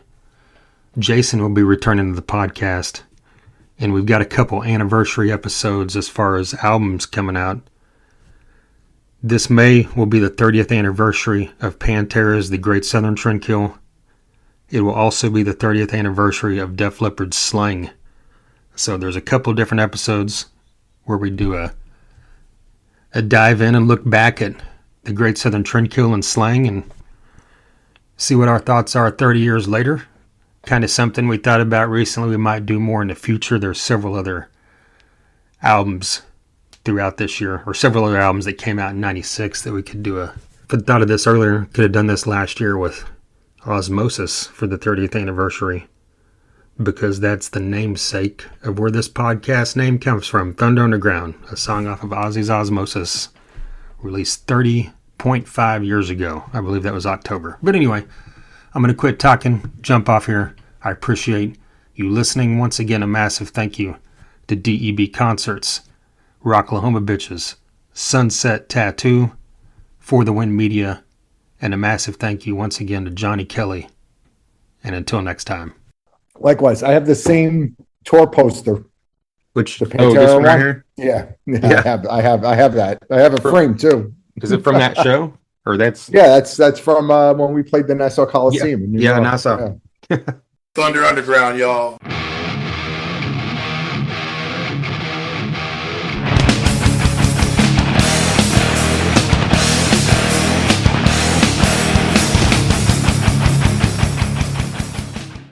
Jason will be returning to the podcast. And we've got a couple anniversary episodes as far as albums coming out. This May will be the 30th anniversary of Pantera's The Great Southern Trendkill. It will also be the 30th anniversary of Def Leppard's Slang. So there's a couple different episodes where we do a dive in and look back at The Great Southern Trendkill and Slang and see what our thoughts are 30 years later. Kind of something we thought about recently we might do more in the future. There's several other albums throughout this year, or several other albums that came out in 96 that we could do if I thought of this earlier, could have done this last year with Osmosis for the 30th anniversary, because that's the namesake of where this podcast name comes from. Thunder Underground, a song off of Ozzy's Osmosis, released 30.5 years ago. I believe that was October. But anyway, I'm going to quit talking, jump off here. I appreciate you listening. Once again, a massive thank you to DEB Concerts, Rocklahoma Bitches, Sunset Tattoo, For the Win Media, and a massive thank you once again to Johnny Kelly. And until next time. Likewise, I have the same tour poster. Which, The this Pantera one right one? here? Yeah. Yeah. I have that. I have a frame too. Is it from that show? Or that's... Yeah, that's from when we played the Nassau Coliseum in New Yeah, York. Nassau. Yeah. Thunder Underground, y'all.